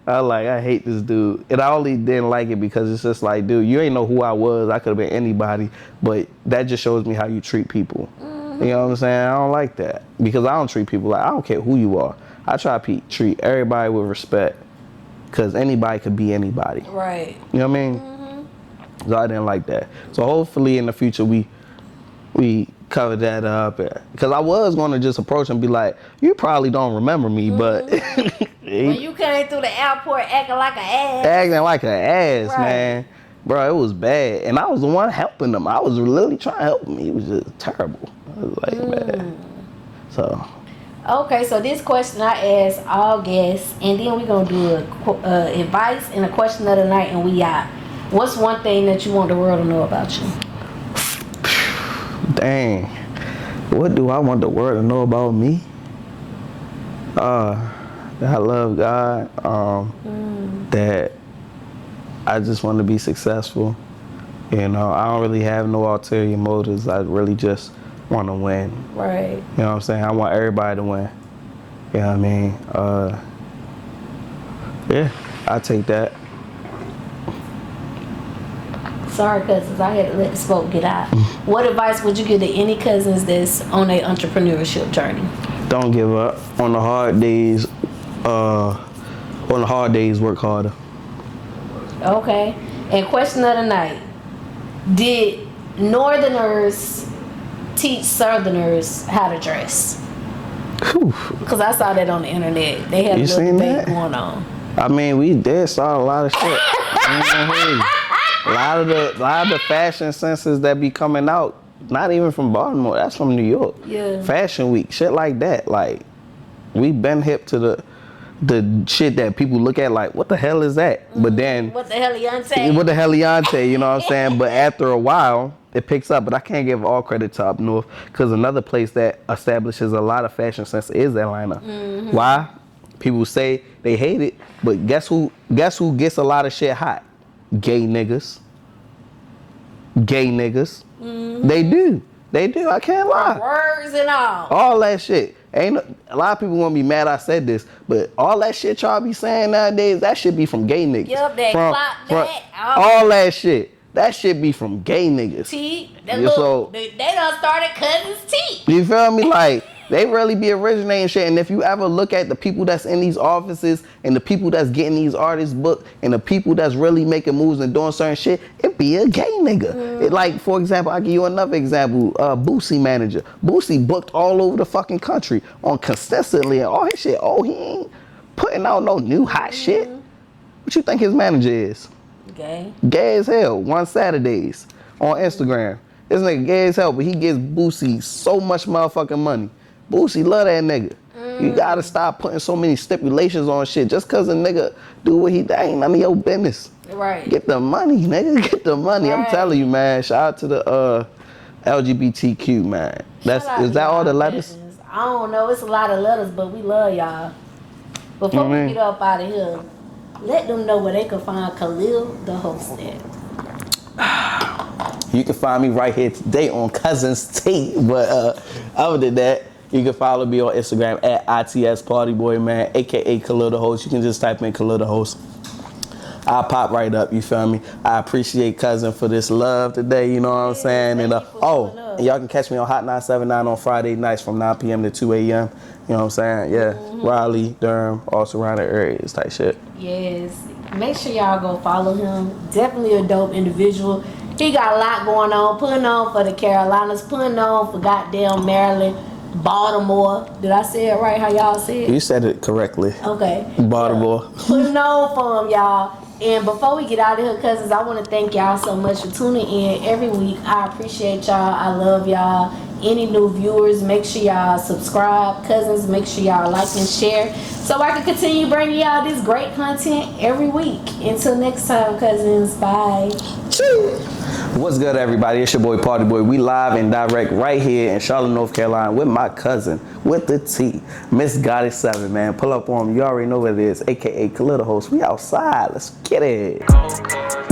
I hate this dude. And I only didn't like it because it's just like, dude, you ain't know who I was. I could have been anybody, but that just shows me how you treat people. You know what I'm saying? I don't like that because I don't treat people like, I don't care who you are. I try to treat everybody with respect because anybody could be anybody. Right. You know what I mean? So I didn't like that. So hopefully in the future we cover that up. Because I was going to just approach him and be like, you probably don't remember me, but... when you came through the airport acting like an ass. Acting like an ass, right. Man. Bro, it was bad. And I was the one helping him. I was really trying to help him. He was just terrible. I was like, man. So... Okay, so this question I ask all guests, and then we're going to do a advice and a question of the night, and we out. What's one thing that you want the world to know about you? Dang. What do I want the world to know about me? That I love God. That I just want to be successful. You know, I don't really have no ulterior motives. I really just want to win. Right. You know what I'm saying? I want everybody to win. You know what I mean? Yeah, I take that. Sorry, cousins, I had to let the smoke get out. What advice would you give to any cousins that's on their entrepreneurship journey? Don't give up. On the hard days, work harder. Okay. And question of the night. Did Northerners teach Southerners how to dress? Because I saw that on the internet. They had a little debate going on. I mean, we did saw a lot of shit. A lot of the fashion senses that be coming out, not even from Baltimore, that's from New York. Yeah. Fashion Week, shit like that. Like, we been hip to the shit that people look at like, what the hell is that? But then... What the hell-iante? What the hell-iante, you know what I'm saying? But after a while, it picks up. But I can't give all credit to Up North because another place that establishes a lot of fashion sense is Atlanta. Why? People say they hate it, but guess who gets a lot of shit hot? Gay niggas. They do. I can't lie. Words and all. All that shit. Ain't a lot of people gonna be mad I said this, but all that shit y'all be saying nowadays, that should be from gay niggas. Yup, that clock, that. All that shit. That shit be from gay niggas. They done started Cuzns tea. You feel me? Like, they really be originating shit. And if you ever look at the people that's in these offices and the people that's getting these artists booked and the people that's really making moves and doing certain shit, it be a gay nigga. It, like, for example, I'll give you another example. Boosie manager. Boosie booked all over the fucking country on consistently and all his shit. Oh, he ain't putting out no new hot shit. What you think his manager is? Gay. Gay as hell. One Saturdays on Instagram. This nigga gay as hell, but he gives Boosie so much motherfucking money. Boosie love that nigga. You gotta stop putting so many stipulations on shit. Just cause a nigga do what he do, ain't none of your business. Right. Get the money, nigga. Get the money. Right. I'm telling you, man. Shout out to the LGBTQ, man. Is that all the letters? Business. I don't know. It's a lot of letters, but we love y'all. Before we get up out of here, let them know where they can find Khalil the Host at. You can find me right here today on Cuzns T. But other than that, you can follow me on Instagram at ITSPartyBoy, man, aka Khalil the Host. You can just type in Khalil the Host. I'll pop right up, you feel me? I appreciate Cuzn for this love today, you know what I'm saying? And and y'all can catch me on Hot 979 on Friday nights from 9 p.m. to 2 a.m. You know what I'm saying? Yeah, Raleigh, Durham, all surrounding areas type shit. Yes. Make sure y'all go follow him. Definitely a dope individual. He got a lot going on, putting on for the Carolinas, putting on for goddamn Maryland, Baltimore. Did I say it right how y'all said it? You said it correctly. Okay. Baltimore. Putting on for him, y'all. And before we get out of here, cousins, I want to thank y'all so much for tuning in every week. I appreciate y'all. I love y'all. Any new viewers, make sure y'all subscribe. Cousins, make sure y'all like and share so I can continue bringing y'all this great content every week. Until next time, cousins. Bye. What's good, everybody? It's your boy PartyBoy. We live and direct right here in Charlotte, North Carolina with my cousin with the T, Miss Goddess 7, man. Pull up on him. You already know what it is, aka Khalil the Host. We outside. Let's get it.